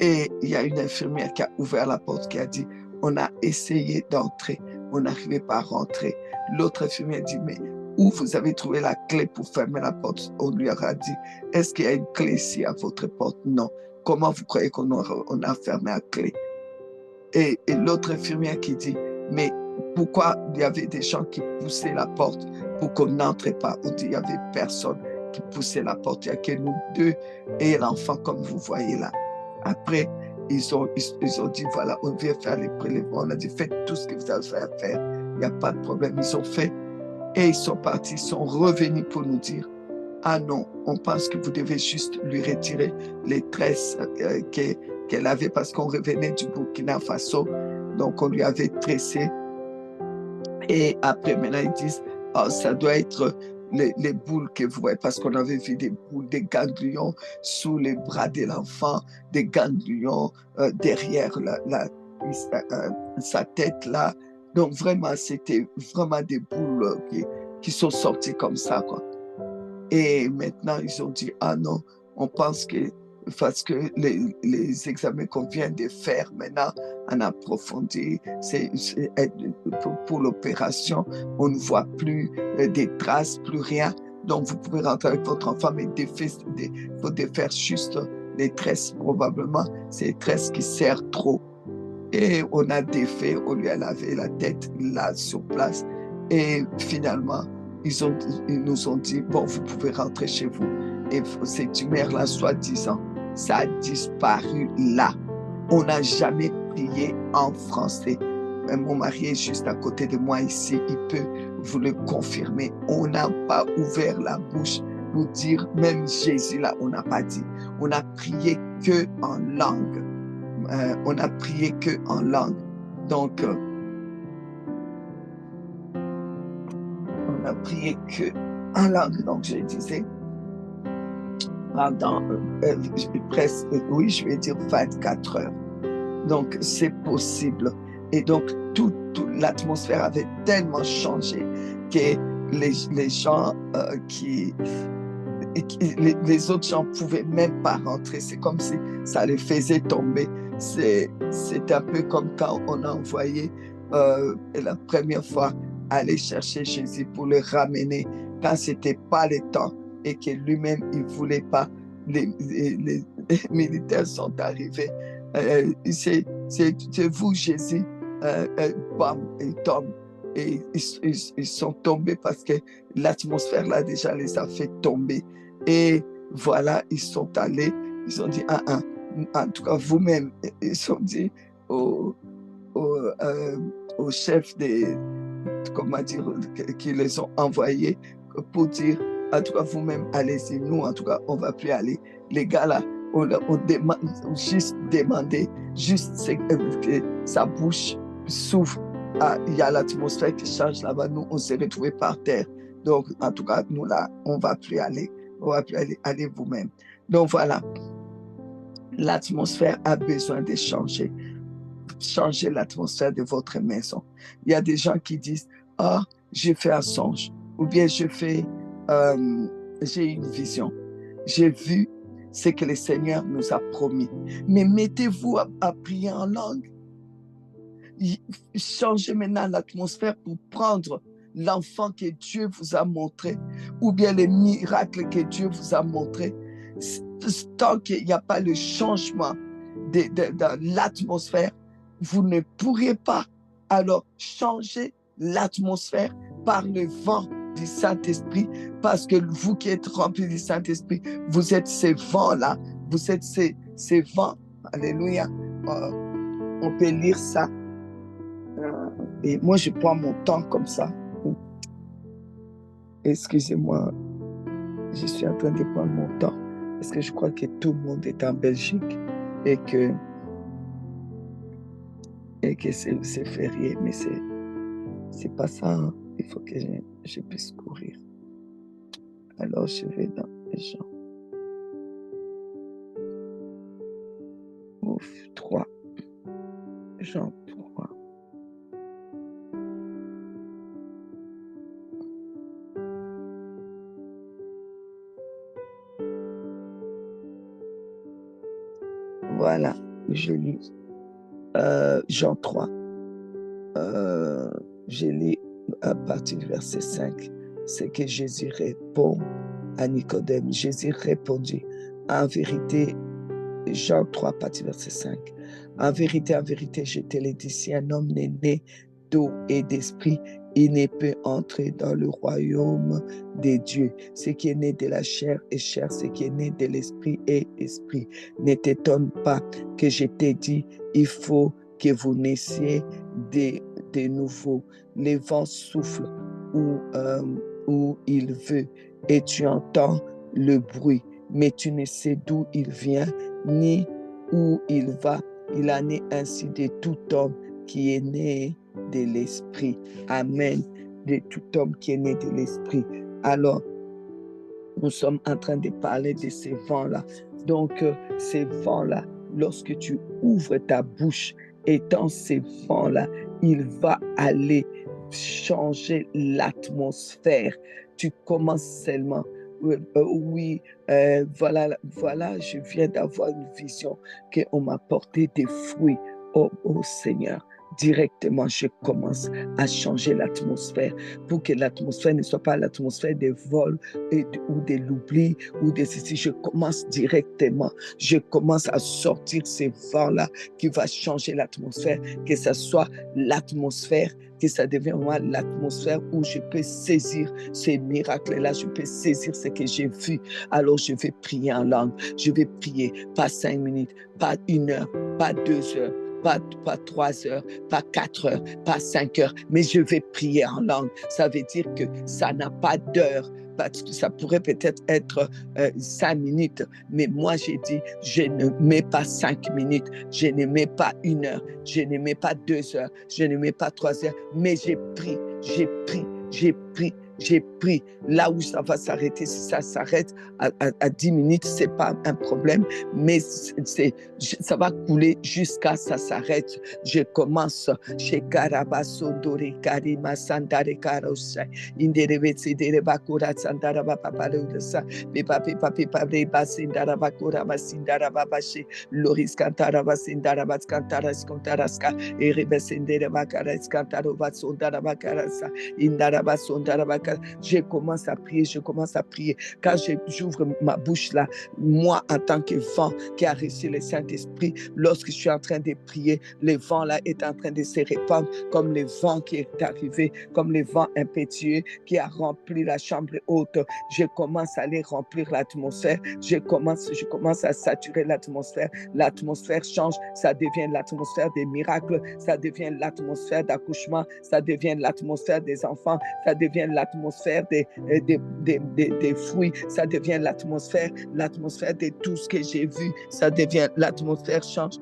S1: Et il y a une infirmière qui a ouvert la porte, qui a dit, on a essayé d'entrer, on n'arrivait pas à rentrer. L'autre infirmière dit, mais où vous avez trouvé la clé pour fermer la porte? On lui a dit, est-ce qu'il y a une clé ici à votre porte? Non. Comment vous croyez qu'on a fermé la clé? Et l'autre infirmière qui dit, mais pourquoi il y avait des gens qui poussaient la porte pour qu'on n'entre pas? On dit, il n'y avait personne qui poussait la porte, il n'y a que nous deux et l'enfant comme vous voyez là. Après, ils ont dit, voilà, on vient faire les prélèvements. On a dit, faites tout ce que vous avez à faire. Il n'y a pas de problème. Ils ont fait et ils sont partis. Ils sont revenus pour nous dire, ah non, on pense que vous devez juste lui retirer les tresses qu'elle avait parce qu'on revenait du Burkina Faso. Donc, on lui avait tressé. Et après, maintenant, ils disent, oh, ça doit être les boules que vous voyez, parce qu'on avait vu des boules, des ganglions sous les bras de l'enfant, des ganglions derrière sa tête là. Donc vraiment, c'était vraiment des boules qui sont sorties comme ça, quoi. Et maintenant, ils ont dit, ah non, on pense que parce que les examens qu'on vient de faire maintenant en approfondi, pour l'opération, on ne voit plus des traces, plus rien. Donc, vous pouvez rentrer avec votre enfant, mais faut défaire juste les tresses, probablement. C'est les tresses qui serrent trop. Et on a défait, on lui a lavé la tête là sur place. Et finalement, ils nous ont dit, bon, vous pouvez rentrer chez vous. Et cette tumeur-là, soi-disant, ça a disparu là. On n'a jamais prié en français. Mon mari est juste à côté de moi ici, il peut vous le confirmer. On n'a pas ouvert la bouche pour dire, même Jésus là, on n'a pas dit. On a prié que en langue. On a prié que en langue. Donc, on a prié que en langue. Donc, je disais, pendant presque, oui, je vais dire 24 heures. Donc, c'est possible. Et donc, toute l'atmosphère avait tellement changé que les gens les autres gens ne pouvaient même pas rentrer. C'est comme si ça les faisait tomber. C'est un peu comme quand on a envoyé la première fois aller chercher Jésus pour le ramener quand ce n'était pas le temps et que lui-même, il ne voulait pas. Les militaires sont arrivés. C'est vous, Jésus. Bam, ils tombent. Et ils sont tombés parce que l'atmosphère là déjà les a fait tomber. Et voilà, ils sont allés, ils ont dit, en tout cas vous-même, ils ont dit au chef comment dire, qui les ont envoyés pour dire, en tout cas vous-même, allez-y, nous en tout cas, on ne va plus aller. Les gars là, on demande, juste demander, juste que sa bouche s'ouvre. Il y a l'atmosphère qui change là-bas, nous on s'est retrouvés par terre. Donc en tout cas, nous là, on ne va plus aller. On va plus aller, allez vous-même. Donc voilà, l'atmosphère a besoin de changer. Changez l'atmosphère de votre maison. Il y a des gens qui disent, ah, j'ai fait un songe, ou bien j'ai une vision. J'ai vu ce que le Seigneur nous a promis. Mais mettez-vous à prier en langue. Changez maintenant l'atmosphère pour prendre l'enfant que Dieu vous a montré, ou bien les miracles que Dieu vous a montrés. Tant qu'il n'y a pas le changement dans l'atmosphère, vous ne pourrez pas alors changer l'atmosphère par le vent du Saint-Esprit, parce que vous qui êtes remplis du Saint-Esprit, vous êtes ces vents-là, vous êtes ces vents. Alléluia. On peut lire ça. Et moi, je prends mon temps comme ça. Excusez-moi, je suis en train de prendre mon temps parce que je crois que tout le monde est en Belgique et que c'est férié, mais c'est pas ça. Hein. Il faut que je puisse courir. Alors, je vais dans Jean. Ouf, 3. Jean 3. Voilà, je lis Jean 3. Je lis à partir du verset 5. C'est que Jésus répond à Nicodème. Jésus répondit, en vérité, Jean 3, partie verset 5. En vérité, je te l'ai dit, si un homme n'est né d'eau et d'esprit, il ne peut entrer dans le royaume des dieux. Ce qui est né de la chair est chair, ce qui est né de l'esprit est esprit. Ne t'étonne pas que je t'ai dit, il faut que vous naissiez de nouveau. Le vent souffle où il veut et tu entends le bruit, mais tu ne sais d'où il vient ni où il va. Il en est ainsi de tout homme qui est né de l'esprit. Amen. De tout homme qui est né de l'esprit. Alors, nous sommes en train de parler de ces vents-là. Donc, ces vents-là, lorsque tu ouvres ta bouche, et dans ces vents-là, il va aller changer l'atmosphère. Tu commences seulement Oui, voilà, je viens d'avoir une vision qu'on m'a porté des fruits au Seigneur. Directement, je commence à changer l'atmosphère pour que l'atmosphère ne soit pas l'atmosphère des vols ou de l'oubli ou de ceci. Je commence directement. Je commence à sortir ces vents-là qui va changer l'atmosphère, que ce soit l'atmosphère, que ça devienne moi l'atmosphère où je peux saisir ces miracles-là, je peux saisir ce que j'ai vu. Alors je vais prier en langue. Je vais prier pas 5 minutes, pas 1 heure, pas 2 heures, pas 3 heures, pas 4 heures, pas 5 heures, mais je vais prier en langue. Ça veut dire que ça n'a pas d'heure, parce que ça pourrait peut-être être 5 minutes, mais moi j'ai dit, je ne mets pas 5 minutes, je ne mets pas 1 heure, je ne mets pas 2 heures, je ne mets pas 3 heures, mais j'ai pris, j'ai pris, j'ai pris, j'ai pris. Là où ça va s'arrêter, si ça s'arrête à 10 minutes, ce n'est pas un problème, mais ça va couler jusqu'à ce que ça s'arrête. Je commence chez Karabaso Dore Karima Sandare Karosa, Inderevetsi Derebakura Sandaraba Papalusa, Pipa Reba Sindaraba Kurama Sindaraba Bashi, Loris Cantaraba Sindaraba Cantaras Contaraska, Erebesindere Karas Cantarova Sondaraba Karasa, Indaraba Sondaraba. Je commence à prier, je commence à prier. Quand j'ouvre ma bouche là, moi en tant que vent qui a reçu le Saint-Esprit, lorsque je suis en train de prier, le vent là est en train de se répandre comme le vent qui est arrivé, comme le vent impétueux qui a rempli la chambre haute. Je commence à aller remplir l'atmosphère, je commence à saturer l'atmosphère. L'atmosphère change, ça devient l'atmosphère des miracles, ça devient l'atmosphère d'accouchement, ça devient l'atmosphère des enfants, ça devient l'atmosphère des fruits, ça devient l'atmosphère de tout ce que j'ai vu, ça devient, l'atmosphère change,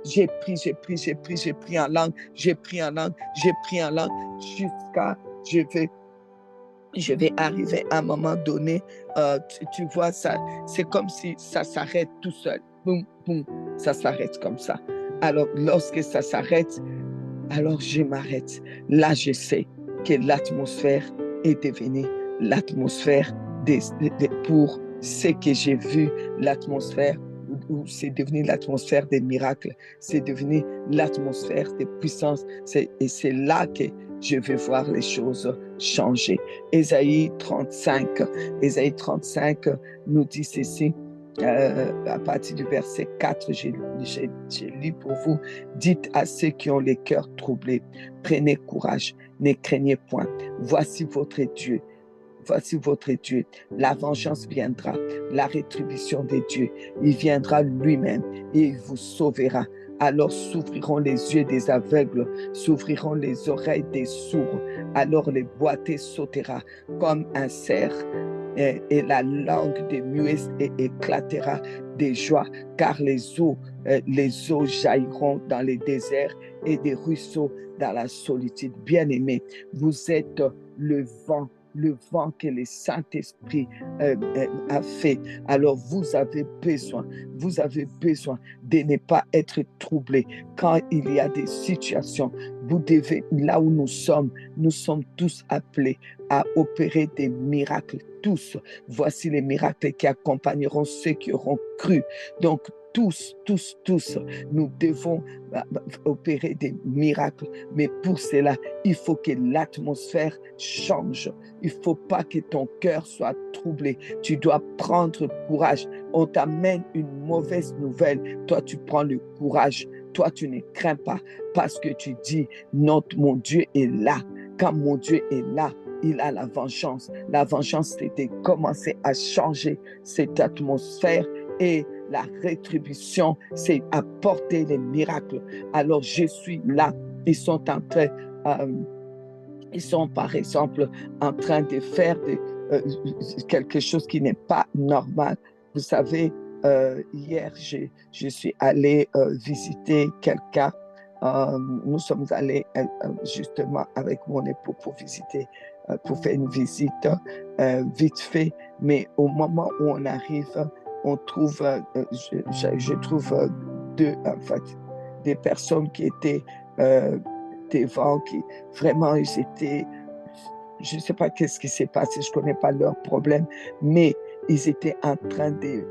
S1: j'ai pris en langue, jusqu'à, je vais arriver à un moment donné, tu vois, ça, c'est comme si ça s'arrête tout seul, boum, boum, ça s'arrête comme ça. Alors, lorsque ça s'arrête, alors je m'arrête. Là, je sais que l'atmosphère est devenue l'atmosphère pour ce que j'ai vu, l'atmosphère où c'est devenu l'atmosphère des miracles, c'est devenu l'atmosphère des puissances, et c'est là que je vais voir les choses changer. Ésaïe 35 nous dit ceci, à partir du verset 4, j'ai lu pour vous. Dites à ceux qui ont les cœurs troublés, prenez courage, ne craignez point. Voici votre Dieu. La vengeance viendra, la rétribution des dieux. Il viendra lui-même et il vous sauvera. Alors s'ouvriront les yeux des aveugles, s'ouvriront les oreilles des sourds. Alors les boiteux sautera comme un cerf, et la langue des muets éclatera de joie, car les eaux jailliront dans les déserts et des ruisseaux dans la solitude. Bien-aimés, vous êtes le vent que le Saint-Esprit a fait. Alors vous avez besoin de ne pas être troublé quand il y a des situations. Vous devez, là où nous sommes tous appelés à opérer des miracles, tous. Voici les miracles qui accompagneront ceux qui auront cru. Donc tous, nous devons opérer des miracles, mais pour cela, il faut que l'atmosphère change. Il ne faut pas que ton cœur soit troublé. Tu dois prendre courage. On t'amène une mauvaise nouvelle. Toi, tu prends le courage. Toi, tu ne crains pas parce que tu dis, non, mon Dieu est là. Quand mon Dieu est là, il a la vengeance. La vengeance, c'est de commencer à changer cette atmosphère, et la rétribution, c'est apporter les miracles. Alors, je suis là. Ils sont par exemple en train de faire quelque chose qui n'est pas normal. Vous savez, hier, je suis allée visiter quelqu'un. Nous sommes allés justement avec mon époux pour faire une visite vite fait. Mais au moment où on arrive, on trouve, je trouve des personnes qui étaient devant, qui vraiment, ils étaient je ne sais pas qu'est-ce qui s'est passé, je ne connais pas leurs problèmes, mais ils étaient en train de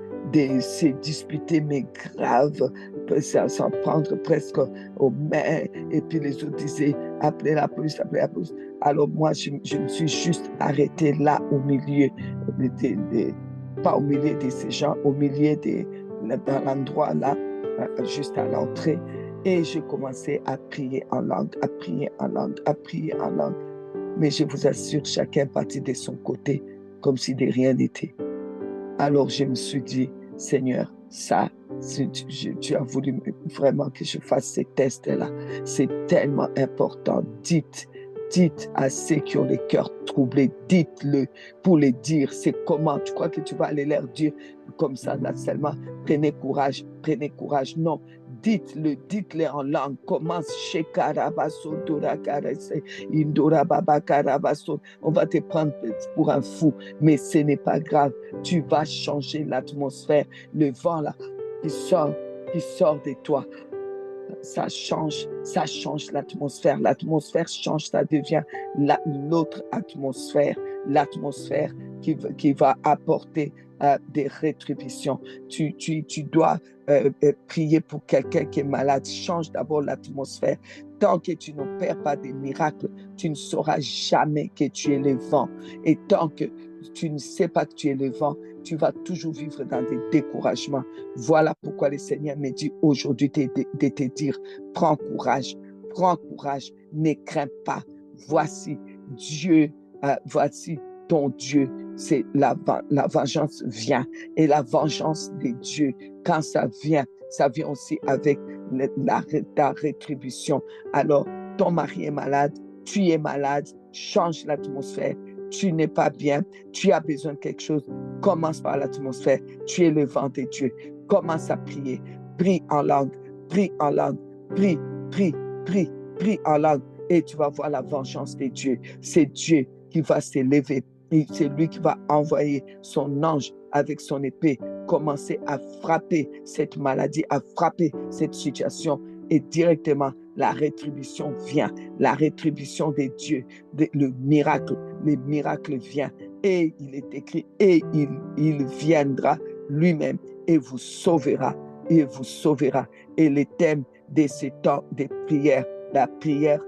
S1: se disputer, mais grave, s'en prendre presque aux mains. Et puis les autres disaient, appelez la police, appelez la police. Alors moi, je me suis juste arrêtée là, au milieu, pas au milieu de ces gens, au milieu dans l'endroit là, juste à l'entrée. Et je commençais à prier en langue, à prier en langue, à prier en langue. Mais je vous assure, chacun partit de son côté, comme si de rien n'était. Alors je me suis dit, Seigneur, ça, tu as voulu vraiment que je fasse ces tests-là. C'est tellement important. Dites à ceux qui ont les cœurs troublés, dites-le pour les dire. C'est comment? Tu crois que tu vas aller leur dire comme ça, là seulement, prenez courage, prenez courage. Non, dites-le en langue. Commence chez Karabaso, Dora Karese, Indora Baba Karabaso. On va te prendre pour un fou, mais ce n'est pas grave. Tu vas changer l'atmosphère. Le vent là, qui sort de toi. Ça change l'atmosphère. L'atmosphère change, ça devient l'autre atmosphère, l'atmosphère qui va apporter des rétributions. Tu dois prier pour quelqu'un qui est malade. Change d'abord l'atmosphère. Tant que tu n'opères pas des miracles, tu ne sauras jamais que tu es le vent. Et tant que tu ne sais pas que tu es le vent, tu vas toujours vivre dans des découragements. Voilà pourquoi le Seigneur me dit aujourd'hui de te dire, prends courage, ne crains pas. Voici Dieu, voici ton Dieu. C'est la vengeance vient. Et la vengeance de Dieu, quand ça vient aussi avec la rétribution. Alors, ton mari est malade, tu es malade, change l'atmosphère. Tu n'es pas bien, tu as besoin de quelque chose, commence par l'atmosphère. Tu es le vent de Dieu. Commence à prier. Prie en langue, prie en langue, prie en langue. Et tu vas voir la vengeance de Dieu. C'est Dieu qui va s'élever. C'est lui qui va envoyer son ange avec son épée, commencer à frapper cette maladie, à frapper cette situation. Et directement, la rétribution vient. La rétribution de Dieu, le miracle vient. Et il est écrit, et il viendra lui-même et vous sauvera. Et vous sauvera. Et le thème de ce temps de prière, la prière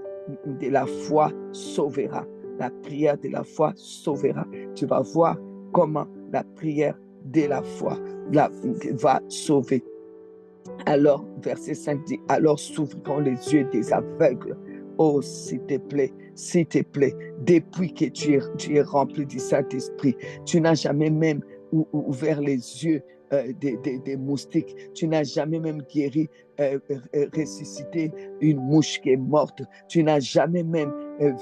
S1: de la foi sauvera. La prière de la foi sauvera. Tu vas voir comment la prière de la foi va sauver. Alors, verset 5 dit, alors s'ouvriront les yeux des aveugles. Oh, s'il te plaît, depuis que tu es rempli du Saint-Esprit, tu n'as jamais même ouvert les yeux des moustiques. Tu n'as jamais même guéri, ressuscité une mouche qui est morte. Tu n'as jamais même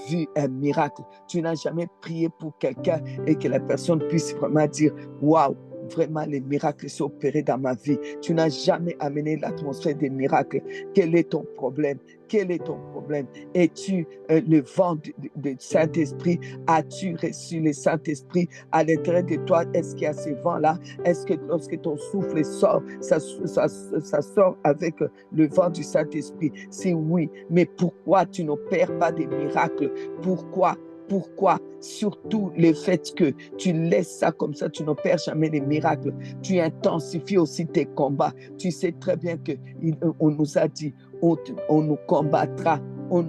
S1: vu un miracle. Tu n'as jamais prié pour quelqu'un et que la personne puisse vraiment dire, waouh, vraiment les miracles sont opérés dans ma vie. Tu n'as jamais amené l'atmosphère des miracles. Quel est ton problème? Es-tu le vent du Saint-Esprit? As-tu reçu le Saint-Esprit à l'intérieur de toi? Est-ce qu'il y a ce vent-là? Est-ce que lorsque ton souffle sort, ça sort avec le vent du Saint-Esprit? Si oui, mais pourquoi tu n'opères pas des miracles? Pourquoi? Surtout le fait que tu laisses ça comme ça, tu n'opères jamais les miracles. Tu intensifies aussi tes combats. Tu sais très bien qu'on nous a dit, on nous combattra, on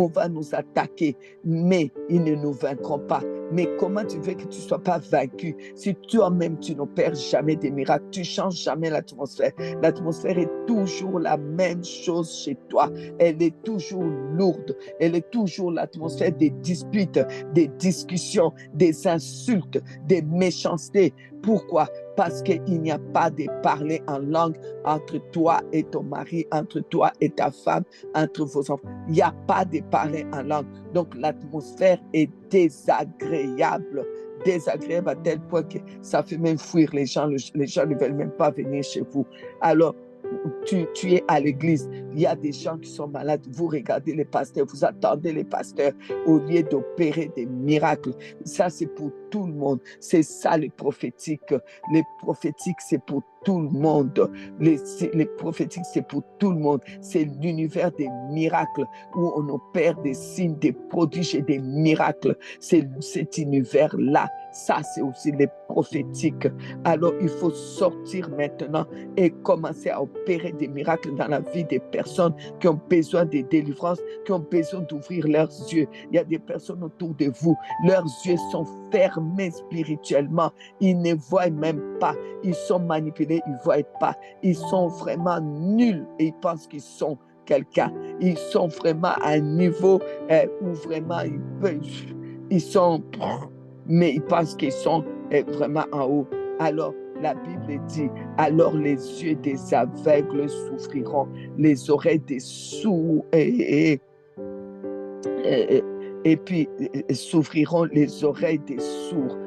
S1: va nous attaquer, mais ils ne nous vaincront pas. Mais comment tu veux que tu ne sois pas vaincu si toi-même tu n'opères jamais des miracles, tu ne changes jamais l'atmosphère. L'atmosphère est toujours la même chose chez toi. Elle est toujours lourde. Elle est toujours l'atmosphère des disputes, des discussions, des insultes, des méchancetés. Pourquoi? Parce qu'il n'y a pas de parler en langue entre toi et ton mari, entre toi et ta femme, entre vos enfants. Il n'y a pas de parler en langue. Donc l'atmosphère est désagréable à tel point que ça fait même fuir les gens. Les gens ne veulent même pas venir chez vous. Alors, tu es à l'église, il y a des gens qui sont malades, vous regardez les pasteurs, vous attendez les pasteurs au lieu d'opérer des miracles. Ça, c'est pour tout le monde. C'est ça les prophétiques. Les prophétiques, c'est pour tout le monde. Les prophétiques, c'est pour tout le monde. C'est l'univers des miracles où on opère des signes, des prodiges et des miracles. C'est cet univers-là. Ça, c'est aussi les prophétiques. Alors, il faut sortir maintenant et commencer à opérer des miracles dans la vie des personnes qui ont besoin de délivrance, qui ont besoin d'ouvrir leurs yeux. Il y a des personnes autour de vous, leurs yeux sont fermés spirituellement. Ils ne voient même pas. Ils sont manipulés, ils ne voient pas. Ils sont vraiment nuls et ils pensent qu'ils sont quelqu'un. Ils sont vraiment à un niveau où vraiment ils sont... mais ils pensent qu'ils sont vraiment en haut. Alors, la Bible dit, alors les yeux des aveugles souffriront, les oreilles des sourds et puis s'ouvriront les oreilles des sourds.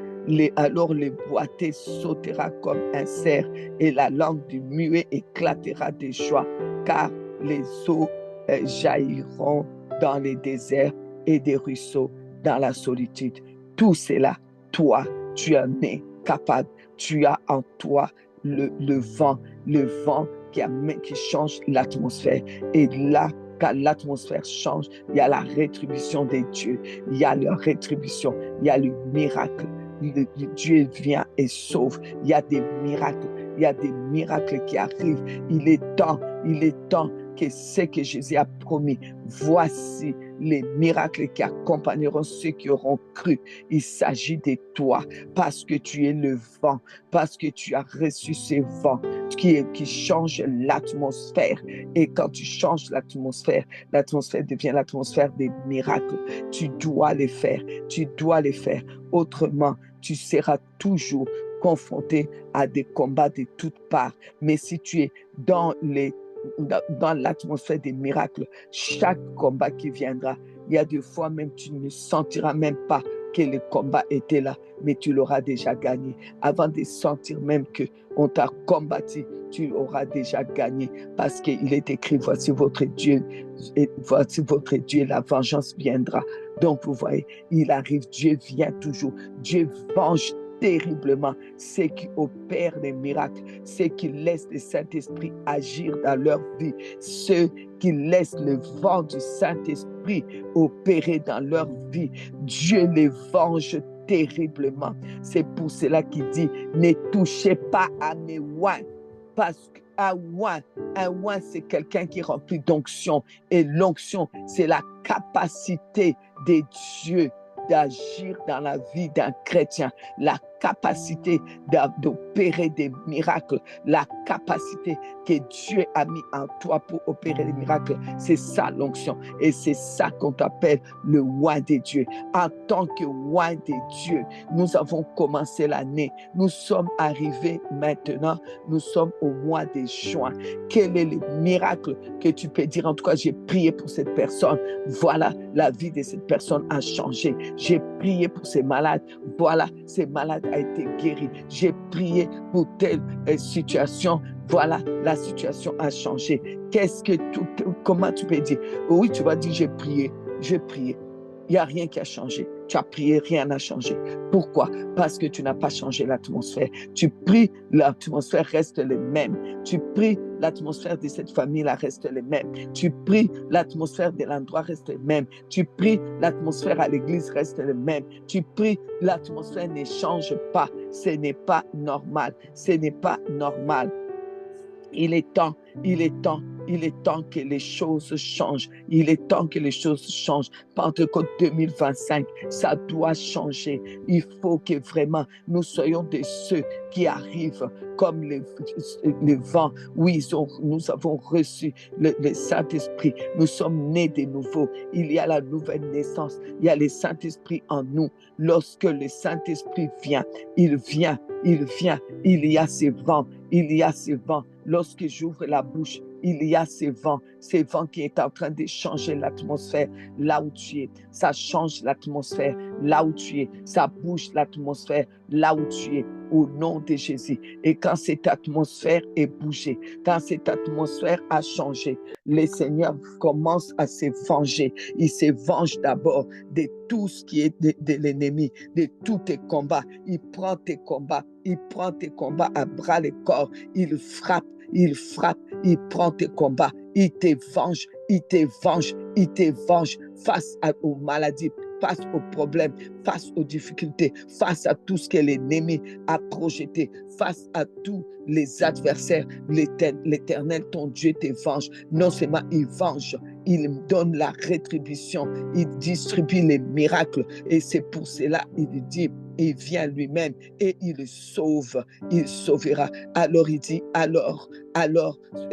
S1: Alors le boiteux sautera comme un cerf et la langue du muet éclatera de joie, car les eaux jailliront dans les déserts et des ruisseaux dans la solitude. Tout cela, toi, tu en es capable. Tu as en toi le vent qui change l'atmosphère. Et là, quand l'atmosphère change, il y a la rétribution des dieux, il y a la rétribution, il y a le miracle. Dieu vient et sauve. Il y a des miracles qui arrivent. Il est temps que ce que Jésus a promis, voici les miracles qui accompagneront ceux qui auront cru. Il s'agit de toi, parce que tu es le vent, parce que tu as reçu ce vent qui change l'atmosphère. Et quand tu changes l'atmosphère devient l'atmosphère des miracles. Tu dois les faire. Autrement, tu seras toujours confronté à des combats de toutes parts. Mais si tu es dans l'atmosphère des miracles, chaque combat qui viendra, il y a des fois même tu ne sentiras même pas que le combat était là, mais tu l'auras déjà gagné. Avant de sentir même qu'on t'a combattu, tu auras déjà gagné, parce qu'il est écrit, voici votre Dieu, la vengeance viendra. Donc vous voyez, il arrive, Dieu vient toujours, Dieu venge terriblement ceux qui opèrent les miracles, ceux qui laissent le Saint-Esprit agir dans leur vie, ceux qui laissent le vent du Saint-Esprit opérer dans leur vie. Dieu les venge terriblement. C'est pour cela qu'il dit, ne touchez pas à mes oins, parce qu'un oin, c'est quelqu'un qui est rempli d'onction, et l'onction, c'est la capacité de Dieu d'agir dans la vie d'un chrétien, la capacité d'opérer des miracles, la capacité que Dieu a mis en toi pour opérer les miracles. C'est ça l'onction, et c'est ça qu'on appelle le oint de Dieu. En tant que oint de Dieu, nous avons commencé l'année, nous sommes arrivés maintenant, nous sommes au mois de juin. Quel est le miracle que tu peux dire? En tout cas, j'ai prié pour cette personne, voilà, la vie de cette personne a changé. J'ai prié pour ces malades, voilà, ces malades a été guéri. J'ai prié pour telle situation, voilà, la situation a changé. Comment tu peux dire? Oui, tu vas dire, j'ai prié. Il n'y a rien qui a changé. Tu as prié, rien n'a changé. Pourquoi? Parce que tu n'as pas changé l'atmosphère. Tu pries, l'atmosphère reste le même. Tu pries, l'atmosphère de cette famille-là reste le même. Tu pries, l'atmosphère de l'endroit reste le même. Tu pries, l'atmosphère à l'église reste le même. Tu pries, l'atmosphère ne change pas. Ce n'est pas normal. Ce n'est pas normal. Il est temps que les choses changent. Il est temps que les choses changent. Pentecôte 2025, ça doit changer. Il faut que vraiment nous soyons de ceux qui arrivent comme les vents. Oui, nous avons reçu le Saint-Esprit. Nous sommes nés de nouveau. Il y a la nouvelle naissance. Il y a le Saint-Esprit en nous. Lorsque le Saint-Esprit vient, il y a ces vents. Lorsque j'ouvre la bouche, il y a ces vents qui est en train de changer l'atmosphère là où tu es. Ça change l'atmosphère là où tu es. Ça bouge l'atmosphère là où tu es. Au nom de Jésus. Et quand cette atmosphère est bougée, quand cette atmosphère a changé, le Seigneur commence à se venger. Il se venge d'abord de tout ce qui est de l'ennemi, de tous tes combats. Il prend tes combats à bras le corps. Il frappe, il prend tes combats. Il te venge face aux maladies, face aux problèmes, face aux difficultés, face à tout ce que l'ennemi a projeté, face à tous les adversaires. L'Éternel, ton Dieu, te venge. Non seulement il venge, il donne la rétribution, il distribue les miracles. Et c'est pour cela il dit, il vient lui-même et il sauve, il sauvera. Alors il dit, alors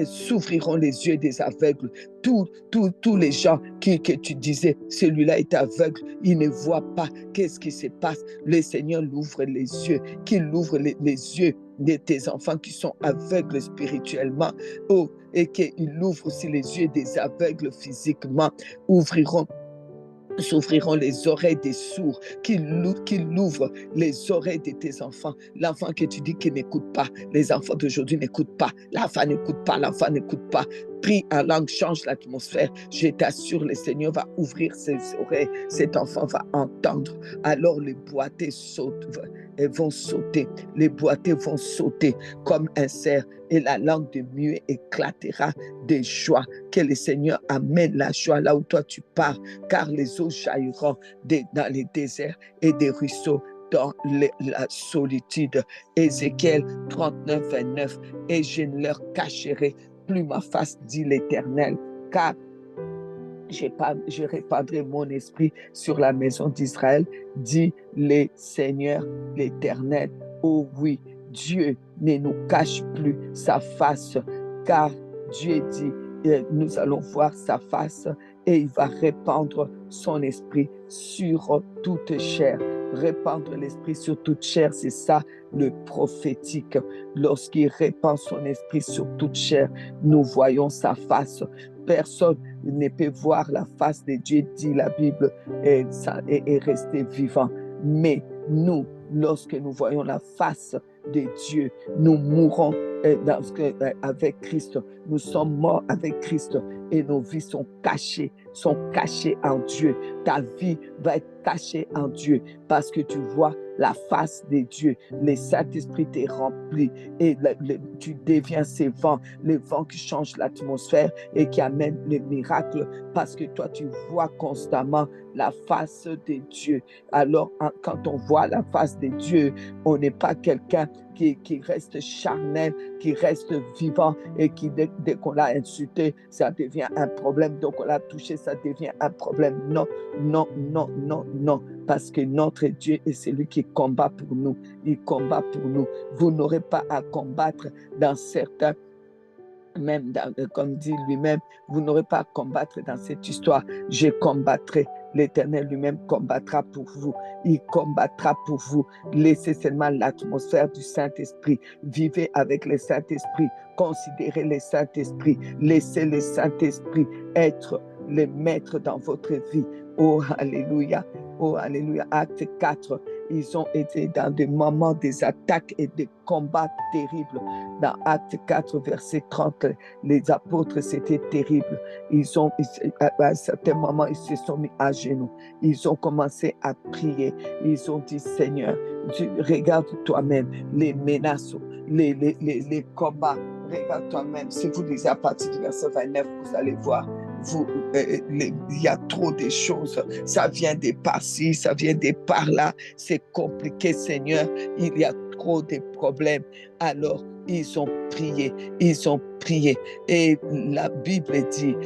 S1: s'ouvriront les yeux des aveugles. Tous les gens que tu disais, celui-là est aveugle, il ne voit pas. Qu'est-ce qui se passe? Le Seigneur l'ouvre les yeux, qu'il ouvre les yeux de tes enfants qui sont aveugles spirituellement. Oh, et qu'il ouvre aussi les yeux des aveugles physiquement. S'ouvriront les oreilles des sourds, qu'il ouvre les oreilles de tes enfants. L'enfant que tu dis qu'il n'écoute pas, les enfants d'aujourd'hui n'écoutent pas, l'enfant n'écoute pas. Prie en langue, change l'atmosphère. Je t'assure, le Seigneur va ouvrir ses oreilles. Cet enfant va entendre. Alors les boîtiers vont sauter. Les boîtiers vont sauter comme un cerf. Et la langue de muet éclatera de joie. Que le Seigneur amène la joie là où toi tu pars. Car les eaux jailliront dans les déserts et des ruisseaux dans la solitude. Ézéchiel 39, 29. Et je ne leur cacherai plus ma face, dit l'Éternel, car je répandrai mon esprit sur la maison d'Israël, dit le Seigneur l'Éternel. Oh oui, Dieu ne nous cache plus sa face, car Dieu dit, nous allons voir sa face et il va répandre son esprit sur toute chair. Répandre l'esprit sur toute chair, c'est ça le prophétique. Lorsqu'il répand son esprit sur toute chair, nous voyons sa face. Personne ne peut voir la face de Dieu, dit la Bible, et rester vivant. Mais nous, lorsque nous voyons la face de Dieu, nous mourrons avec Christ. Nous sommes morts avec Christ et nos vies sont cachées en Dieu. Ta vie va être cachée en Dieu parce que tu vois la face de Dieu. Le Saint-Esprit t'est rempli et tu deviens ces vents, les vents qui changent l'atmosphère et qui amènent les miracles parce que toi tu vois constamment la face de Dieu. Alors quand on voit la face de Dieu, on n'est pas quelqu'un qui reste charnel, qui reste vivant et qui dès qu'on l'a insulté, ça devient un problème. Donc on l'a touché, ça devient un problème. Non, parce que notre Dieu est celui qui combat pour nous. Il combat pour nous. Vous n'aurez pas à combattre dans certains, même comme dit lui-même, vous n'aurez pas à combattre dans cette histoire. Je combattrai. L'Éternel lui-même combattra pour vous. Il combattra pour vous. Laissez seulement l'atmosphère du Saint-Esprit. Vivez avec le Saint-Esprit. Considérez le Saint-Esprit. Laissez le Saint-Esprit être le maître dans votre vie. Oh, alléluia. Oh, alléluia. Acte 4. Ils ont été dans des moments, des attaques et des combats terribles. Dans Acte 4, verset 30, les apôtres, c'était terrible. À un certain moment, ils se sont mis à genoux. Ils ont commencé à prier. Ils ont dit, Seigneur, regarde toi-même les menaces, les combats. Regarde toi-même. Si vous lisez à partir du verset 29, vous allez voir. Il y a trop de choses, ça vient de par-ci, ça vient de par-là, c'est compliqué, Seigneur, il y a trop de problèmes. Alors ils ont prié et la Bible dit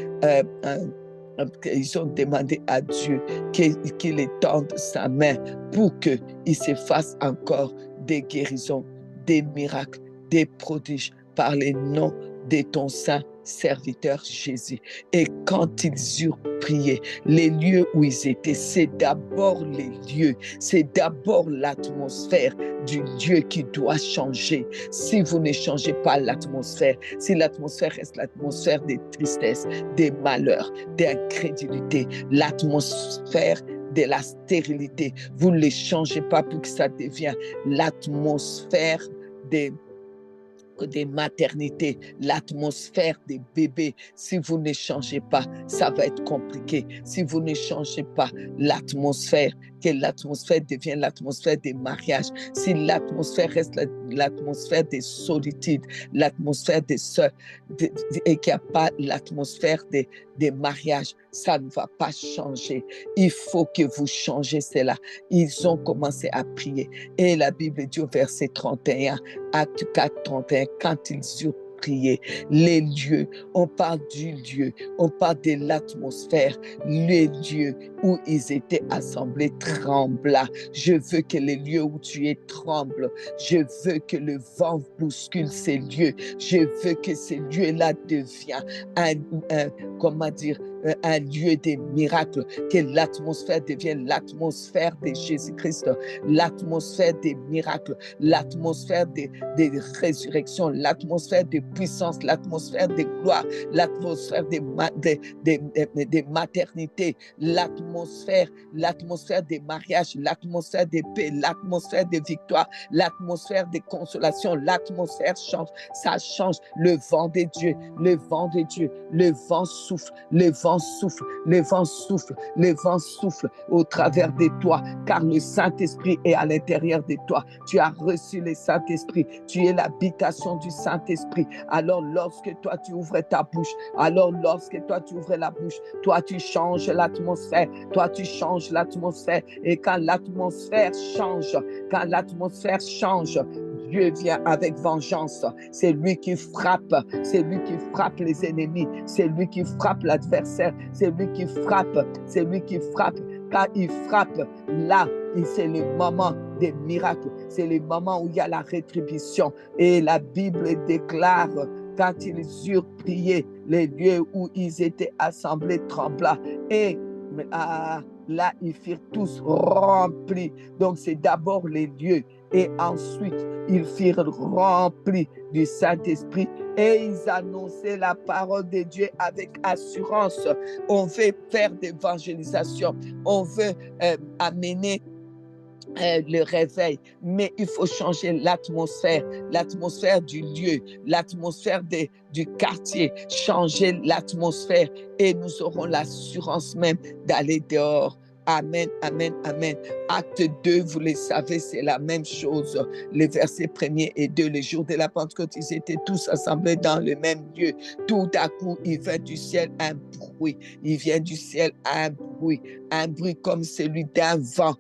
S1: ils ont demandé à Dieu qu'il étende sa main pour qu'il se fasse encore des guérisons, des miracles, des prodiges par les noms de ton saint serviteur Jésus. Et quand ils eurent prié, les lieux où ils étaient, c'est d'abord les lieux, c'est d'abord l'atmosphère du Dieu qui doit changer. Si vous ne changez pas l'atmosphère, si l'atmosphère reste l'atmosphère des tristesses, des malheurs, d'incrédulité, l'atmosphère de la stérilité, vous ne les changez pas pour que ça devienne l'atmosphère des maternités, l'atmosphère des bébés. Si vous ne changez pas, ça va être compliqué. Si vous ne changez pas l'atmosphère, que l'atmosphère devienne l'atmosphère des mariages, si l'atmosphère reste l'atmosphère des solitudes, l'atmosphère des sœurs, et qu'il n'y a pas l'atmosphère des mariages, ça ne va pas changer. Il faut que vous changez cela. Ils ont commencé à prier. Et la Bible dit au verset 31, Acte 4, 31, quand ils eurent prié, les lieux, on parle du lieu, on parle de l'atmosphère, les lieux où ils étaient assemblés trembla. Je veux que les lieux où tu es tremblent. Je veux que le vent bouscule ces lieux. Je veux que ces lieux-là deviennent un lieu des miracles, que l'atmosphère devienne l'atmosphère de Jésus-Christ, l'atmosphère des miracles, l'atmosphère des résurrections, l'atmosphère de puissance, l'atmosphère de gloire, l'atmosphère des maternités, l'atmosphère des mariages, l'atmosphère des paix, l'atmosphère des victoires, l'atmosphère des consolations, l'atmosphère change, ça change. Le vent de Dieu, le vent de Dieu, le vent souffle, le vent souffle, le vent souffle, le vent souffle au travers de toi, car le Saint-Esprit est à l'intérieur de toi. Tu as reçu le Saint-Esprit, tu es l'habitation du Saint-Esprit. Alors lorsque toi tu ouvres ta bouche, alors lorsque toi tu ouvres la bouche, toi tu changes l'atmosphère, toi tu changes l'atmosphère. Et quand l'atmosphère change, Dieu vient avec vengeance. C'est lui qui frappe, c'est lui qui frappe les ennemis, c'est lui qui frappe l'adversaire, c'est lui qui frappe, c'est lui qui frappe. Quand il frappe, là, c'est le moment des miracles, c'est le moment où il y a la rétribution. Et la Bible déclare, quand ils eurent prié, les lieux où ils étaient assemblés trembla. Et là, ils firent tous remplis. Donc, c'est d'abord les lieux. Et ensuite, ils firent remplis du Saint-Esprit et ils annonçaient la parole de Dieu avec assurance. On veut faire d'évangélisation, on veut amener le réveil, mais il faut changer l'atmosphère du lieu, l'atmosphère du quartier, changer l'atmosphère et nous aurons l'assurance même d'aller dehors. Amen, amen, amen. Acte 2, vous le savez, c'est la même chose. Les versets 1er et 2, les jours de la Pentecôte, ils étaient tous assemblés dans le même lieu. Tout à coup, il vient du ciel un bruit. Il vient du ciel un bruit comme celui d'un vent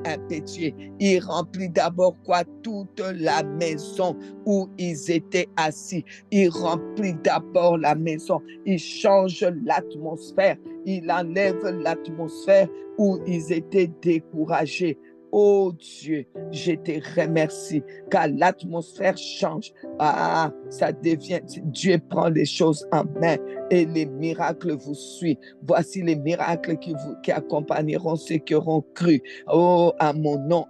S1: impétueux. Il remplit d'abord quoi? Toute la maison où ils étaient assis. Il remplit d'abord la maison. Il change l'atmosphère. Il enlève l'atmosphère où ils étaient découragés. Oh Dieu, je te remercie car l'atmosphère change. Ça devient, Dieu prend les choses en main et les miracles vous suivent. Voici les miracles qui accompagneront ceux qui auront cru. Oh, à mon nom,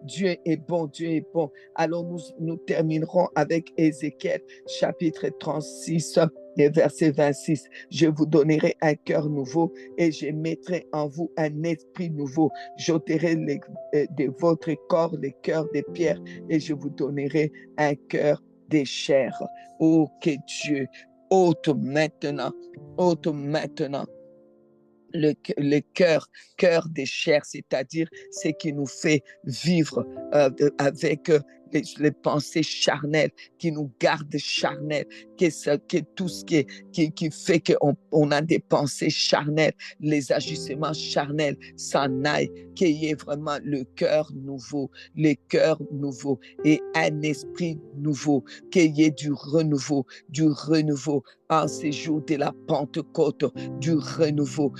S1: Dieu est bon, Dieu est bon. Alors nous terminerons avec Ézéchiel, chapitre 36. Et verset 26, je vous donnerai un cœur nouveau et je mettrai en vous un esprit nouveau. J'ôterai de votre corps les cœurs de pierre et je vous donnerai un cœur de chair. Oh, que Dieu ôte maintenant le cœur des chairs, c'est-à-dire ce qui nous fait vivre avec les pensées charnelles, qui nous gardent charnels, que tout ce qui fait qu'on a des pensées charnelles, les agissements charnels s'en aillent, qu'il y ait vraiment le cœur nouveau et un esprit nouveau, qu'il y ait du renouveau en ces jours de la Pentecôte, du renouveau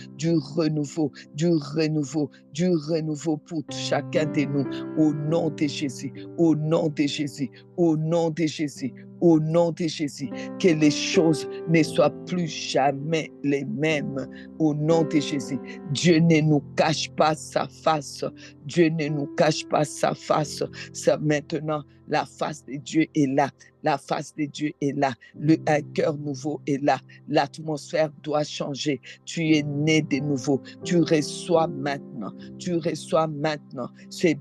S1: pour chacun de nous, au nom de Jésus, au nom de Jésus, au nom de Jésus, au nom de Jésus, que les choses ne soient plus jamais les mêmes, au nom de Jésus. Dieu ne nous cache pas sa face, Dieu ne nous cache pas sa face. Ça, maintenant, la face de Dieu est là, la face de Dieu est là, un cœur nouveau est là, l'atmosphère doit changer. Tu es né de nouveau, tu reçois maintenant ces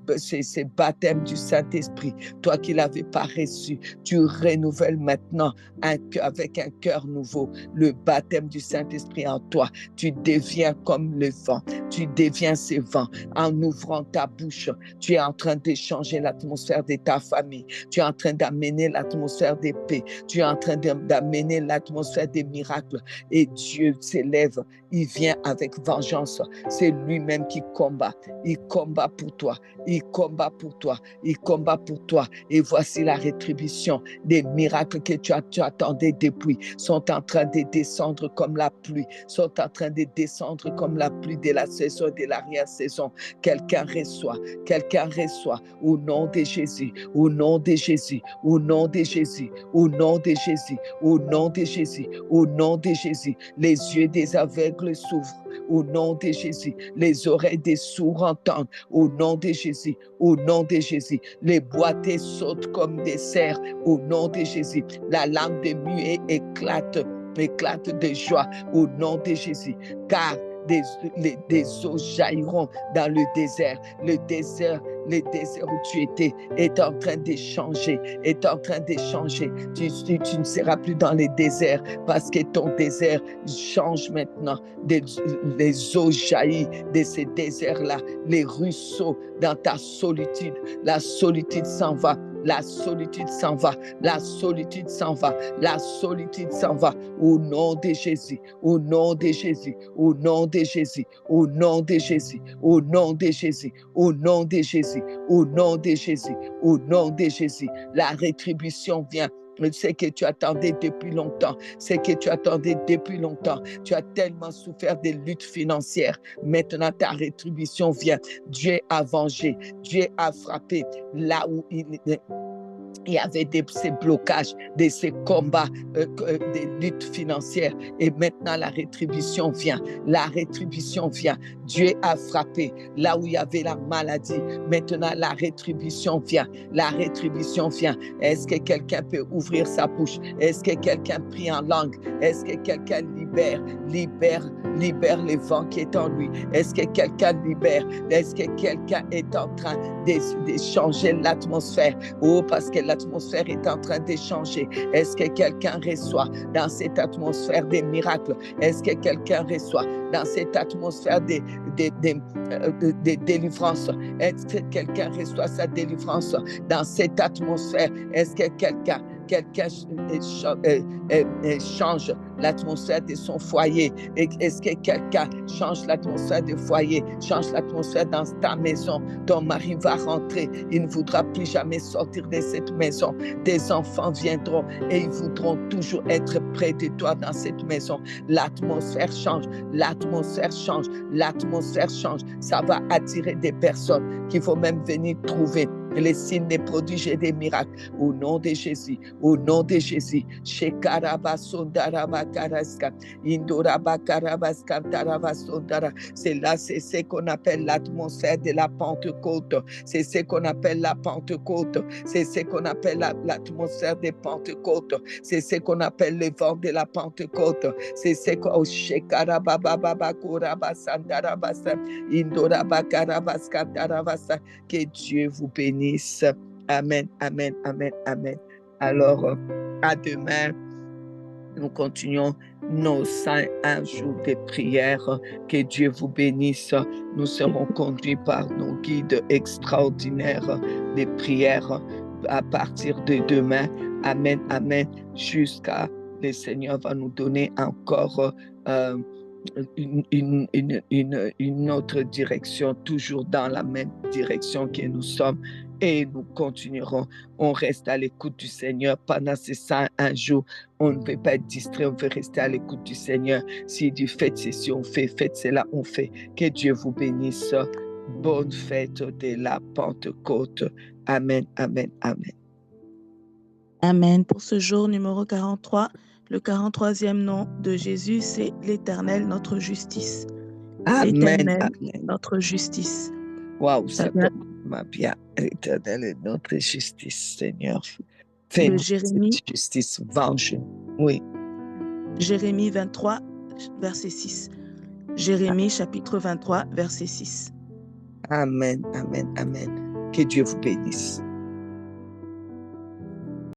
S1: baptêmes du Saint-Esprit. Toi qui l'avais pas reçu, tu renouvelles maintenant avec un cœur nouveau le baptême du Saint-Esprit en toi. Tu deviens comme le vent, tu deviens ce vent. En ouvrant ta bouche, tu es en train de changer l'atmosphère de ta famille, tu es en train d'amener l'atmosphère de paix, tu es en train d'amener l'atmosphère des miracles. Et Dieu s'élève, il vient avec vengeance. C'est lui-même qui combat. Il combat pour toi. Il combat pour toi. Il combat pour toi. Et voici la rétribution des miracles que tu attendais depuis sont en train de descendre comme la pluie. Sont en train de descendre comme la pluie de la saison, de l'arrière-saison. Quelqu'un reçoit. Quelqu'un reçoit. Au nom de Jésus. Au nom de Jésus. Au nom de Jésus. Au nom de Jésus. Au nom de Jésus. Au nom de Jésus. Les yeux des aveugles s'ouvrent. Au nom de Jésus, les oreilles des sourds entendent. Au nom de Jésus, au nom de Jésus, les boiteux sautent comme des cerfs. Au nom de Jésus, la langue des muets éclate de joie. Au nom de Jésus, car des eaux jailliront dans le désert. Le désert où tu étais est en train de changer, Tu ne seras plus dans les déserts parce que ton désert change maintenant. Les eaux jaillissent de ces déserts-là, les ruisseaux dans ta solitude. La solitude s'en va. La solitude s'en va, la solitude s'en va, la solitude s'en va. Au nom de Jésus, au nom de Jésus, au nom de Jésus, au nom de Jésus, au nom de Jésus, au nom de Jésus, au nom de Jésus, au nom de Jésus. La rétribution vient. C'est que tu attendais depuis longtemps. C'est que tu attendais depuis longtemps. Tu as tellement souffert des luttes financières. Maintenant, ta rétribution vient. Dieu a vengé. Dieu a frappé là où il y avait ces blocages, ces combats, des luttes financières. Et maintenant, la rétribution vient. La rétribution vient. Dieu a frappé là où il y avait la maladie. Maintenant, la rétribution vient. La rétribution vient. Est-ce que quelqu'un peut ouvrir sa bouche? Est-ce que quelqu'un prie en langue? Est-ce que quelqu'un libère le vent qui est en lui? Est-ce que quelqu'un libère? Est-ce que quelqu'un est en train de changer l'atmosphère? Oh, parce que l'atmosphère est en train de changer. Est-ce que quelqu'un reçoit dans cette atmosphère des miracles? Est-ce que quelqu'un reçoit dans cette atmosphère des délivrances? Est-ce que quelqu'un reçoit sa délivrance dans cette atmosphère? Est-ce que quelqu'un change l'atmosphère de son foyer? Est-ce que quelqu'un change l'atmosphère de foyer, change l'atmosphère dans ta maison? Ton mari va rentrer, il ne voudra plus jamais sortir de cette maison. Tes enfants viendront et ils voudront toujours être près de toi dans cette maison. L'atmosphère change, l'atmosphère change, l'atmosphère change. Ça va attirer des personnes qui vont même venir trouver les signes, des prodiges et des miracles. Au nom de Jésus, au nom de Jésus. C'est là, c'est ce qu'on appelle l'atmosphère de la Pentecôte. C'est ce qu'on appelle la Pentecôte. C'est ce qu'on appelle l'atmosphère des Pentecôtes. C'est ce qu'on appelle le vent de la Pentecôte. C'est ce qu'on que Dieu vous bénisse. Amen, amen, amen, amen. Alors, à demain. Nous continuons nos 101 jours de prière. Que Dieu vous bénisse. Nous serons conduits par nos guides extraordinaires de prière à partir de demain. Amen, amen. Jusqu'à le Seigneur va nous donner encore une autre direction, toujours dans la même direction que nous sommes. Et nous continuerons. On reste à l'écoute du Seigneur pendant ces 101 jours. On ne veut pas être distrait, on veut rester à l'écoute du Seigneur. Si du faites ceci, on fait, faites cela, on fait. Que Dieu vous bénisse. Bonne fête de la Pentecôte. Amen, amen, amen.
S3: Amen. Pour ce jour numéro 43, le 43e nom de Jésus, c'est l'Éternel, notre justice.
S1: Amen,
S3: L'Éternel,
S1: amen.
S3: notre justice.
S1: Waouh,
S3: Ça
S1: ça
S3: vient
S1: commence bien. L'Éternel est notre justice, Seigneur.
S3: de
S1: Fais-nous
S3: Jérémie,
S1: cette justice, venge. Oui.
S3: Jérémie 23, verset 6. Jérémie chapitre 23, verset 6.
S1: Amen, amen, amen. Que Dieu vous bénisse.